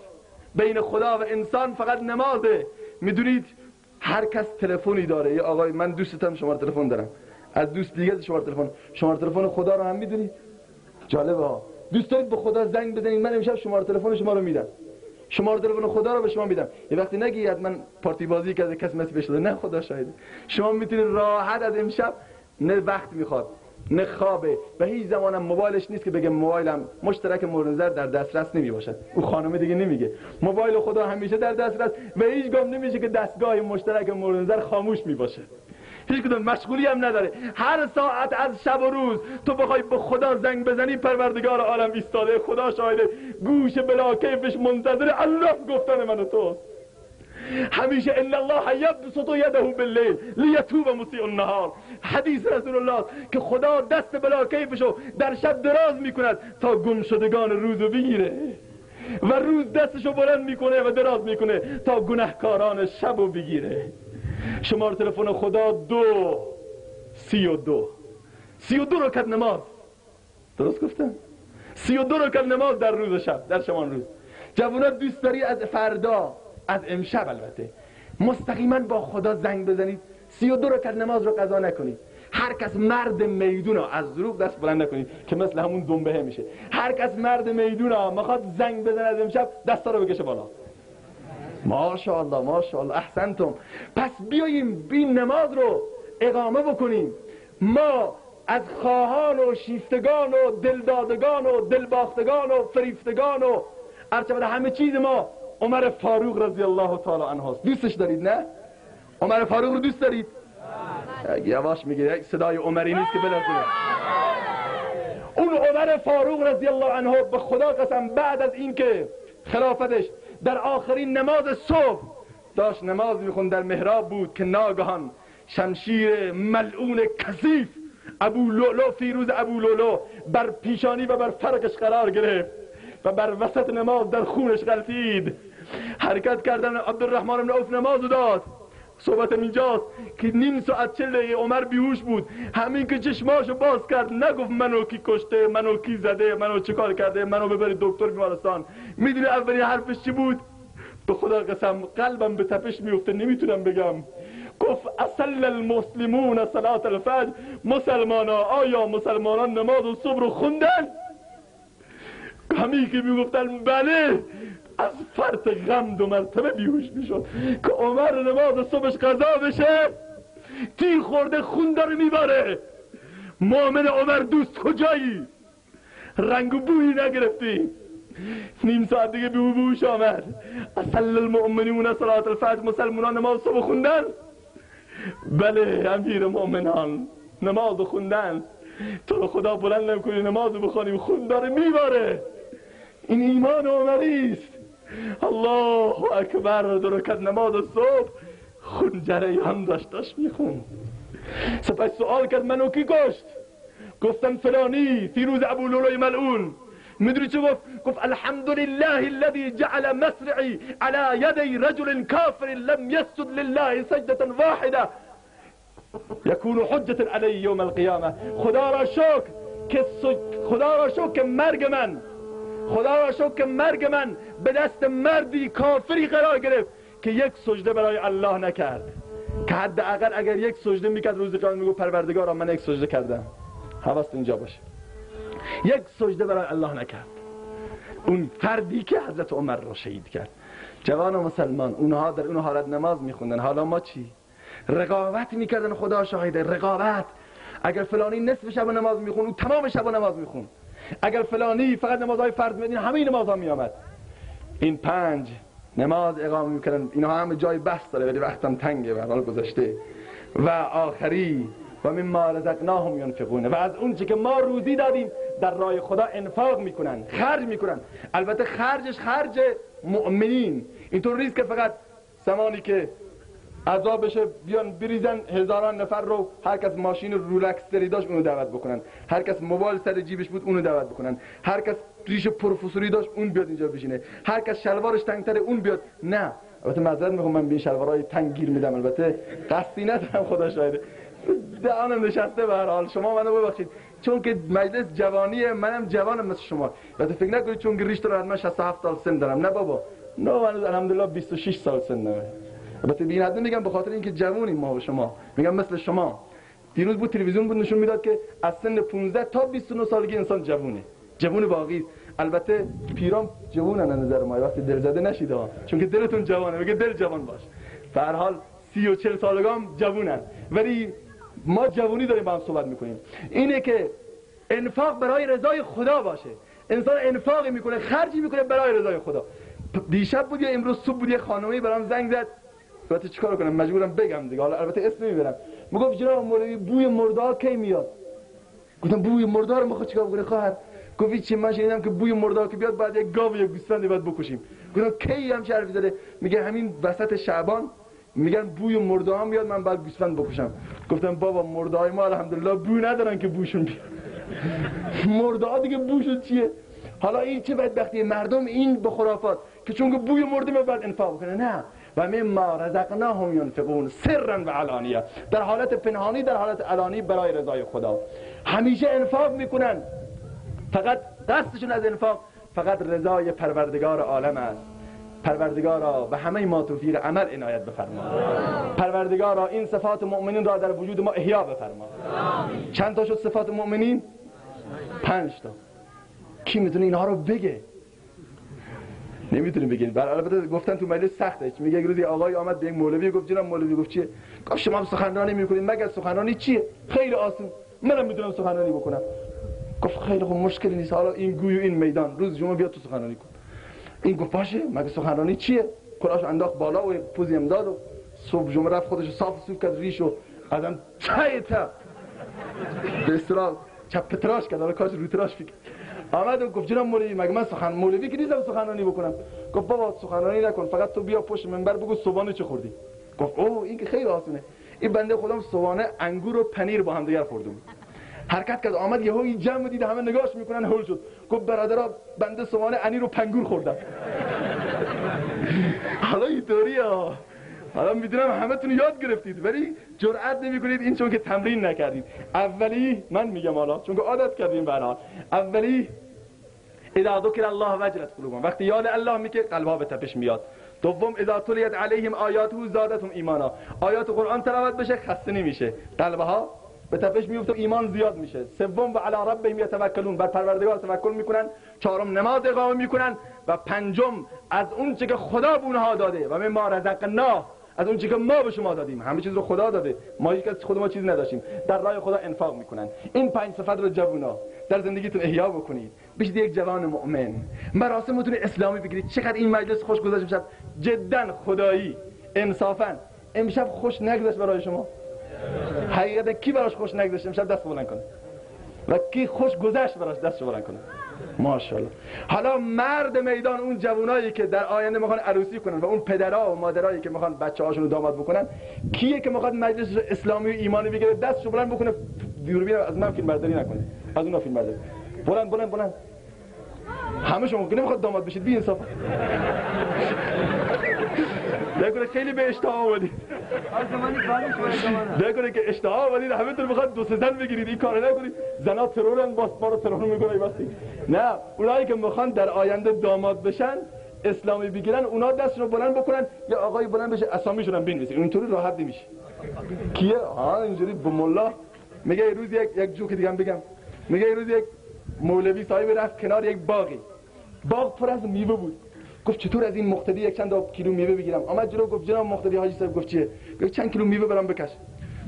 بین خدا و انسان فقط نمازه. میدونید هر کس تلفنی داره. یه آقای من دوستم شماره تلفن دارم، از دوست دیگه شماره تلفن خدا رو هم میدونید؟ جالبه ها. دوست دارید به خدا زنگ بزنید، من امشب شماره تلفن شما رو میدم، شماره تلفن خدا رو به شما میدم. یه وقتی نگید من پارتی بازی کرده کسی مسیج بشه، نه خدا شاهده. شما میتونید راحت از امشب، نه وقت میخواد نه خوابه و هیچ زمانم موبایلش نیست که بگه موبایلم مشترک مورد نظر در دسترس نمیباشد. اون خانم دیگه نمیگه موبایل خدا همیشه در دسترس و هیچ گام نمیشه که دستگاه مشترک مورد نظر خاموش میباشه. هیچ کدوم مشغولی هم نداره. هر ساعت از شب و روز تو بخوای به خدا زنگ بزنی، پروردگار عالم ایستاده، خدا شاهده، گوش بلا کیفش منتظر الله گفتن من و توست. همیشه ان الله یبسط یده باللیل لیتوب مسیء النهار. حدیث رسول الله که خدا دست بلا کیفشو در شب دراز میکند تا گمشدگان روزو بگیره و روز دستشو بلند میکنه و دراز میکنه تا گناهکاران شبو بگیره. شماره تلفن خدا 32 رکعت نماز. درست گفتم؟ 32 رکعت نماز در روز و شب، در شبان روز. جوونا دوست داری از فردا، از امشب البته، مستقیما با خدا زنگ بزنید، 32 رکعت نماز رو قضا نکنید. هر کس مرد میدون از ظروف دست بلند نکنید که مثل همون دنبه میشه. هر کس مرد میدون میخواد زنگ بزنه از امشب، دستا رو بکشه بالا. ماشاءالله ماشاءالله احسنتم. پس بیاییم این نماز رو اقامه بکنیم. ما از خواهان و شیفتگان و دلدادگان و دلباختگان و فریفتگان و ارچه همه چیز ما عمر فاروق رضی الله تعالی عنه است. دوستش دارید نه؟ عمر فاروق رو دوست دارید؟ یواش میگه، صدای عمری نیست که بلرزه. اون عمر فاروق رضی الله عنه به خدا قسم بعد از این که خلافتش در آخرین نماز صبح داشت نماز میخوند، در محراب بود که ناگهان شمشیر ملعون کثیف ابو لؤلؤ، فیروز ابو لؤلؤ بر پیشانی و بر فرقش قرار گرفت و بر وسط نماز در خونش غلتید. حرکت کردن عبدالرحمن بن عوف نماز داد. صحبت اینجاست که نیم ساعت 40 دقیقه عمر بیهوش بود. همین که چشماشو باز کرد نگفت منو کی کشته، منو کی زده، منو چه کار کرده، منو ببرید دکتر بیمارستان. میدونی اولین حرفش چی بود؟ به خدا قسم قلبم به تپش میفته نمیتونم بگم. گفت اصل المسلمون صلاة الفجر. مسلمانا، آیا مسلمانان نماز صبح رو خوندن؟ همین که میگفتن بله، از فرط غم 2 مرتبه بیهوش میشد که عمر نماز صبحش قضا بشه. تی خورده خون داره میباره. مؤمن عمر دوست کجایی؟ رنگ و بویی نگرفتی. نیم ساعت دیگه بیهوش آمد. اصل المؤمنون صلاة الفجر. مسلمانان نماز صبح خوندن؟ بله امیر مؤمنان نماز خوندن. تو رو خدا بلند نکنی نماز بخونیم، خون داره میباره. این ایمان عمری است. الله اکبر. 2 رکعت نماز صبح خون جریان داشت میخون. سپس سوال کرد منو کی کشت؟ گفتن فلانی، فیروز ابو لؤلؤ ملعون. میدونی چه گفت؟ گفت الحمدلله الذي جعل مسرعی على یدی رجل کافر لم يسجد لله سجدة واحده یکون حجة علی یوم القیامه. خدا را شکر که مرگ من به دست مردی کافری قرار گرفت که یک سجده برای الله نکرد. که حداقل اگر یک سجده میکرد روز قیامت میگه پروردگارا من یک سجده کردم. حواست اینجا باشه. یک سجده برای الله نکرد. اون فردی که حضرت عمر رو شهید کرد. جوان و مسلمان اونها در اون حالت نماز میخوندن. حالا ما چی؟ رقابت میکردن. خدا شاهده، رقابت. اگر فلانی نصف شب نماز میخون او تمام شب نماز میخون. اگر فلانی فقط نمازهای فرض میدین همه نمازها میآمد. این 5 نماز اقامه میکردن. اینها هم جای بحث داره ولی وقتم تنگه به حال گذشته. و آخری و مما رزقناهم ينفقون. و از اون چه که ما روزی دادیم در راه خدا انفاق میکنن، خرج میکنن. البته خرجش خرج مؤمنین. اینطور نیست که فقط زمانی که عزا بشه بیان بریزن هزاران نفر رو، هر کس ماشین رولکس دری داشت اونو دعوت بکنن، هر کس موبایل سر جیبش بود اونو دعوت بکنن، هر کس ریش پروفسوری داشت اون بیاد اینجا بشینه، هر کس شلوارش تنگتره اون بیاد. نه البته معذرت میخوام من به این شلوارهای تنگ گیر میدم، البته قصدی ندارم، خدا شاهده دهانم نشسته. به هر حال شما منو ببخشید چون که مجلس جوانیه، منم جوانم مثل شما. البته فکر نکنید چون که ریش دارم من 67 سال سن دارم، نه بابا، نه من الحمدلله 26 سال سن دارم. البته بی حد میگم به خاطر اینکه جوونیم ما و شما، میگم مثل شما. دیروز بود تلویزیون بود نشون میداد که از سن 15 تا 29 سالگی انسان جوونه، جوون واقعی. البته پیرام جوونن از نظر ما، وقتی دل زده نشید ها، چون که دلتون جوانه، میگه دل جوان باش. به هر حال 30 و 40 سالگام جوونن، ولی ما جوونی داریم با هم صحبت میکنیم. اینه که انفاق برای رضای خدا باشه. انسان انفاقی میکنه، خرجی میکنه برای رضای خدا. دیشب بود یا امروز صبح بود یه خانمی برام زنگ زد، البته چیکار کنم مجبورم بگم دیگه، حالا البته اسم نمیبرم. میگفت جناب مولوی بوی مرده کی میاد؟ گفتم بوی مرده رو میخواد چیکار کنه خواهر؟ گفت چی؟ من شنیدم که بوی مرده که بیاد بعد یک گاو یا گوسفند باید بکشیم. گفتم کی هم چه حرفی زده؟ میگه همین وسط شعبان میگن بوی مرده ها میاد، من بعد گوسفند بکشم. گفتم بابا مرده های ما الحمدلله بوی ندارن که بوشون بیاد. مرده ها دیگه بوشون چیه؟ حالا این چه بدبختی مردم این به خرافات که چون که بوی مرده ما بعد انفاق کنه. نه، و مما رزقناهم ينفقون سرا و علانیه، در حالت پنهانی در حالت علانی برای رضای خدا همیشه انفاق میکنن. فقط قصدشون از انفاق فقط رضای پروردگار عالم است. پروردگارا به همه ما توفیق عمل عنایت بفرما. پروردگارا این صفات مؤمنین را در وجود ما احیا بفرما. چند تا شد صفات مؤمنین؟ 5 تا. کی میتونه اینها رو بگه؟ نمیتونیم بگین. البته گفتن تو مجلس سخته. میگه یک روزی آقای آمد به یک مولوی گفت جناب مولوی، گفت چیه؟ گفت شما سخنرانی میکنید، مگر سخنرانی چیه؟ خیلی آسون، منم میتونم سخنرانی بکنم. گفت خیلی خوب، مشکلی نیست، حالا این گوی و این میدان روز جمعه بیا تو سخنرانی کن. این گفت باشه، مگه سخنرانی چیه؟ کلاهش انداخت بالا و پوزی هم داد و صبح جمعه رفت خودش صاف سوف کرد، ریشو ازم چایتا به اصطلاح چپ تراش کرد، حالا کاش رو تراش فکر آمد و گفت جناب مولوی مگه من مولوی که نیستم سخنرانی بکنم؟ گفت بابا سخنرانی نکن، فقط تو بیا پشت منبر بگو صبحانه چه خوردی. گفت اوه این که خیلی آسونه. این بنده خودم صبحانه انگور و پنیر با هم دیگه خوردم. حرکت کرد آمد یهو این جمع دید همه نگاهش میکنن، هول شد. گفت برادرها بنده صبحانه انیر و پنگور خوردم. حالا اینطوریه، حالا میدونم همتون یاد گرفتید ولی جرئت نمیکنید، این چون که تمرین نکردید. اولی من میگم حالا چون که عادت کردیم به هر حال، اولی اذا ذکر الله وجلت قلوبهم، وقتی یاد الله میگه قلبها به تپش میاد. دوم اذا تلیت علیهم آیاته زادتهم ایمانا، آیات قرآن تلاوت بشه خسته نمیشه، قلبها به تپش میفته، ایمان زیاد میشه. سوم و علی ربهم یتوکلون، بر پروردگار توکل میکنن. چهارم نماز اقامه میکنن. و پنجم از اون چه که خدا به اونها داده، و مما رزقناه، از اون چیزی که ما به شما دادیم، همه چیز رو خدا داده، ما هیچ کس خود ما چیزی نداشتیم، در راه خدا انفاق میکنن. این 5 صفت رو جوونا در زندگیتون احیا بکنید، بشید یک جوان مؤمن. مراسمتون اسلامی بگیرید. چقدر این مجلس خوش گذشت امشب، جدا خدایی انصافا امشب خوش نگذشت برای شما؟ حقیقتا کی براش خوش نگذشت امشب دست بلند کنه؟ و کی خوش گذشت براش دست بلند کنه؟ ماشاءالله. حالا مرد میدان، اون جوانایی که در آینده میخوان عروسی کنن و اون پدرها و مادرایی که میخوان بچه‌هاشون رو داماد بکنن، کیه که میخواد مجلس اسلامی و ایمانی بگیره دستشو بلند بکنه؟ دوربین از من فیلم برداری نکنه، از اونها فیلم برداری. بلند بلند بلند. همه شما که نمیخواد داماد بشید بی انصاف. نکنه خیلی به اشتها آمدید. نکنه که اشتها آمدید همه تون میخواد 2 زن بگیرید. این کارو نکنید. زنا ترورن، باز ما رو ترور میکنه وقتی. نه، اونایی که میخوان در آینده داماد بشن اسلامی بگیرن، اونا دست رو بلند بکنن، یا آقای بلند بشه اسامیشون هم بنویسه. اینطوری راحت نمیشه. کیه؟ اینجوری به مولا میگه. یه روز یک جوک دیگه هم بگم. میگه یه روز یک مولوی صاحب رفت کنار یک باغی. باغ پر از میوه بود. گفت چطور از این مقتدی یک چند کیلو میوه بگیرم؟ آمد جلو گفت جناب مقتدی حاجی صاحب. گفت چیه؟ گفت چند کیلو میوه برام بکش.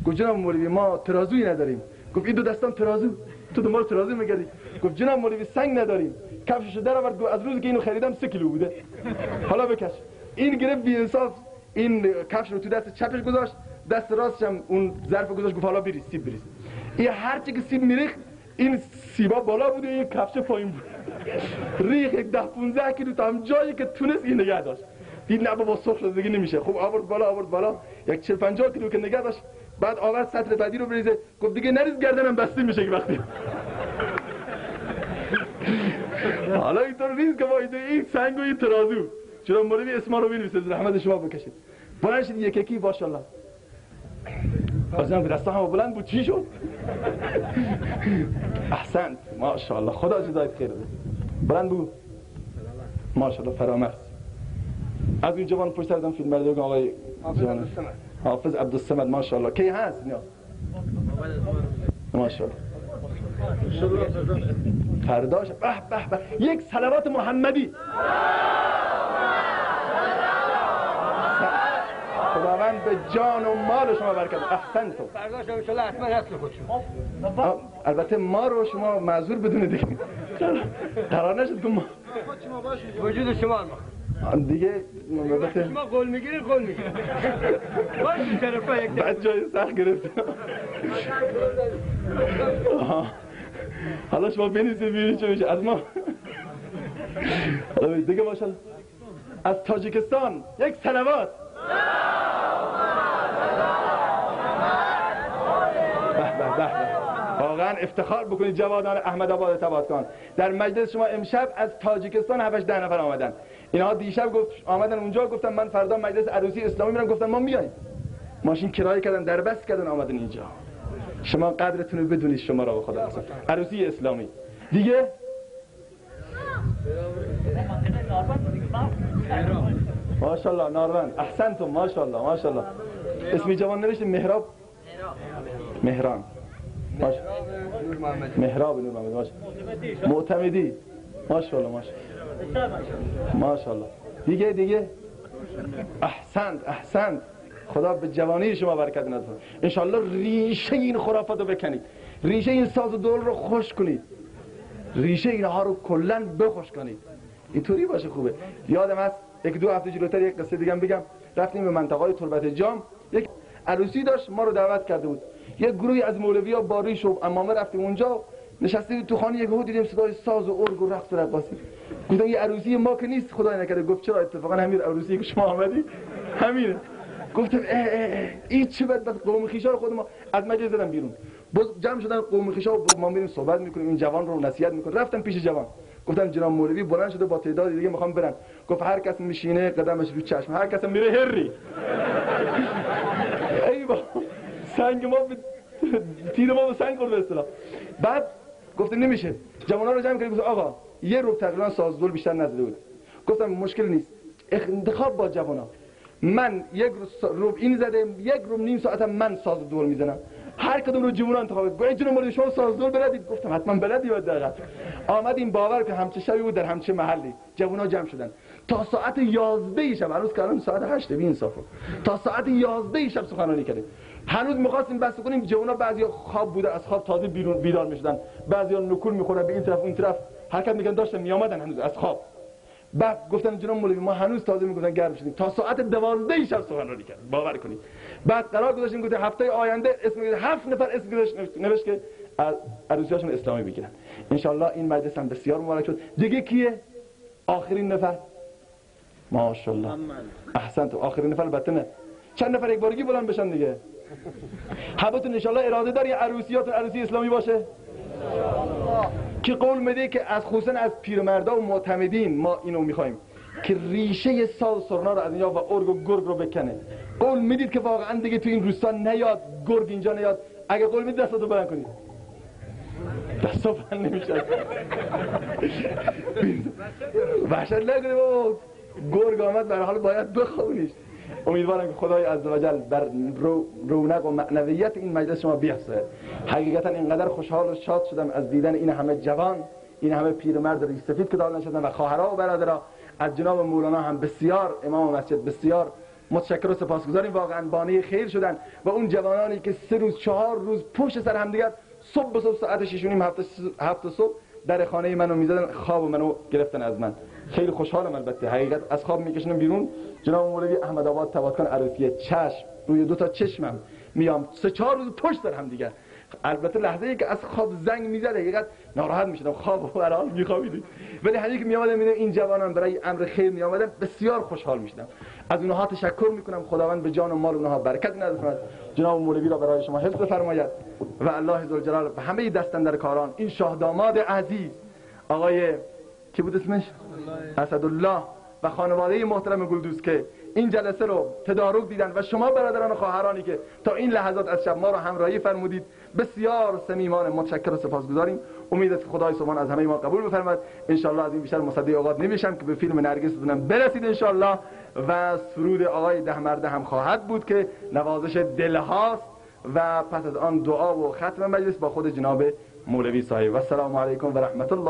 گفت جناب مولوی ما ترازویی نداریم. گفت این 2 دستام ترازو، تو دنبال ترازو میگردی؟ گفت جناب مولوی سنگ نداریم. کفششو در آورد، از روزی که اینو خریدم 3 کیلو بوده، حالا بکش. این گرفت بی انصاف، این کفش رو تو دست چپش گذاشت، دست راستش هم اون ظرف گذاشت. گفت حالا بریز سیب بریز. این هر چی که سیب میریخت این سیبا بالا بود و این کفش پایین بود. ریخ 10-15 کیلو تا هم جایی که تونست این نگه داشت. دید نه بابا سرخ شده دیگه نمیشه. خب آورد بالا یک 40 50 کیلو که نگه داشت. بعد آورد سطر بعدی رو بریزه، گفت دیگه نریز گردنم بسته میشه که وقتی حالا اینطور ریز که وای این سنگ و این ترازو چرا مولوی اسما رو بنویسه رحمت شما بکشید. بلند شد یکی ماشاءالله. بازم دستا هم بلند بود چی شد؟ احسنت ماشاءالله خدا جزایت خیر بده. بلند بود ماشاءالله فرامرز. از این جوان پشت سرم فیلم برداری آقای حافظ عبدالصمد ماشاءالله کی هست اینا؟ ماشاءالله فرداش به یک صلوات محمدی. خداوند به جان و مال شما برکت. احسنتم. فرداش ان شاء الله حتما اصل خودشون. البته ما رو شما معذور بدونید دیگه. قرار نشد که ما وجود شما دیگه البته شما قول میگیرید باش طرفا یک بعد جای سخت گرفت. حالا شما بنویسید ببینید چه میشه از ما. دیگه ماشاءالله از تاجیکستان یک صلوات. به واقعا افتخار بکنید جوانان احمد آباد تباتکان. در مجلس شما امشب از تاجیکستان 7 10 نفر آمدن. اینها دیشب آمدن اونجا گفتن من فردا مجلس عروسی اسلامی میرم. گفتن ما میایم. ماشین کرایه کردن دربست کردن آمدن اینجا. شما قدرتون رو بدونید شما را به خدا قسم. عروسی اسلامی دیگه ماشاءالله ناروند. احسنتم ماشاءالله. اسمی جوان نوشته مهراب مهران مهراب نور محمد معتمدی ماشاءالله دیگه احسنت خدا به جوانی شما برکت نده. انشالله ریشه این خرافات رو بکنید، ریشه این ساز و دول رو خوش کنید، ریشه اینها رو کلن بخوش کنید. اینطوری باشه خوبه. یادم هست 1-2 هفته جلوتر یک قصه دیگه بگم. رفتیم به منطقه تربت جام، یک عروسی داشت، ما رو دعوت کرده بود. یک گروهی از مولوی‌ها با ریش و عمامه رفتیم اونجا، نشستیم تو خانه. یهو دیدیم صدای ساز و ارگ و رقص و رقاصی. گفتم این عروسی ما که نیست خدای نکرده. گفت چرا؟ اتفاقا همین عروسی که شما آمدی همینه. گفتم این چه بدبخت قوم خیشا رو خود ما از مجلس زدن بیرون. جمع شدن قوم خیشا و ما میریم صحبت میکنیم، این جوان رو نصیحت میکنیم. رفتم پیش جوان گفتم جناب مولوی بلند شده با تعداد دیگه میخوام برن. گفت هر کس میشینه قدمش رو چشم، هر کس میره هری. ای بابا سنگ ما تیر ما به سنگ خورد به اصطلاح. بعد گفتم نمیشه. جوانا رو جمع کردیم. گفت آقا یه روب تقریبا سازدول بیشتر نزده بود. گفتم مشکل نیست، انتخاب با جوانا. من یک روب این زدم، یک روب نیم ساعتم من سازدول میزنم. هر کدوم رو جوونا انتخاب کنید. جناب مولوی شما سازدول بلدید؟ گفتم حتما بلدی. حداقل آمدیم باور که همچه شبی بود در همچه محلی. جوونا جمع شدن تا ساعت 11 شب. هنوز که الان ساعت 8 بی انصافا. تا ساعت 11 شب سخنرانی کردیم. هنوز می‌خواستیم بس کنیم. جوونا بعضیا خواب بوده، از خواب تازه بیدار می‌شدن. بعضیا نکول می‌خورن به این طرف اون طرف حرکت می‌کردن، داشتن میآمدن هنوز از خواب. بعد گفتن جناب مولوی ما هنوز تازه میگفتن گرم شدیم. تا ساعت 12 شب سخنرانی کردیم باور کنید. بعد قرار گذاشتیم گفت هفته آینده اسم 7 نفر اسم نوشت که عروسیاشون اسلامی بگیرن. ان شاء الله این مجلس هم بسیار مبارک شد. دیگه کیه؟ آخرین نفر. ماشاءالله احسنت. آخرین نفر البته نه، چند نفر یک بارگی بلند بشن دیگه. حبتون ان شاء الله اراده داری عروسیاتون عروسی اسلامی باشه؟ که قول میده که از خصوصا از پیرمردا و معتمدین ما اینو میخوایم که ریشه ساز سرنا رو از اینجا و ارگ و گرگ رو بکنه. قول میدید که واقعا دیگه تو این روستا نیاد، گرگ اینجا نیاد؟ اگه قول میدید دستاتو بلند کنید. دستا بلند نمیشه. وحشت نکنید بابا، گرگ آمد در حال باید بخوابونیش. امیدوارم که خدای عزوجل بر رونق و معنویت این مجلس شما بیفزاید. حقیقتا اینقدر خوشحال و شاد شدم از دیدن این همه جوان، این همه پیرمرد ریش سفید که دار نشدن و خواهرها و برادرها. از جناب مولانا هم بسیار امام مسجد بسیار متشکر و سپاسگزاریم. واقعا بانی خیر شدن و اون جوانانی که 3 روز 4 روز پشت سر هم دیگر صبح به صبح ساعت 6:30 7 صبح در خانه منو میزدن، خواب منو گرفتن از من. خیلی خوشحالم. البته حقیقت از خواب میکشنم بیرون. جناب مولوی احمد آباد تباتکان عروسی چشم روی 2 تا چشمم میام 3-4 روز پشت سر هم دیگر البته لحظه ای که از خواب زنگ میزد حقیقت ناراحت میشدم، خواب و حال میخوابیدیم، ولی همین که میامدم میدم این جوانان برای امر خیر میامدن بسیار خوشحال میشدم. از اونها تشکر میکنم. خداوند به جان و مال اونها برکت نده. جناب مولوی را برای شما حفظ فرماید و الله ذوالجلال به همه دستاندرکاران، این شاه داماد عزیز آقای کی بود اسمش؟ اسدالله و خانواده محترم گلدوست که این جلسه رو تدارک دیدن و شما برادران و خواهرانی که تا این لحظات از شب ما رو همراهی فرمودید، بسیار صمیمانه متشکر و سپاسگزاریم. امید است که خدای سبحان از همه ما قبول بفرماید. ان شاء الله از این بیشتر مصدق اوقات نمیشم که به فیلم نرگس دونم برسید ان شاء الله و سرود آقای دهمرده هم خواهد بود که نوازش دل هاست و پس از آن دعا و ختم مجلس با خود جناب مولوی صاحب. و السلام علیکم و رحمت الله.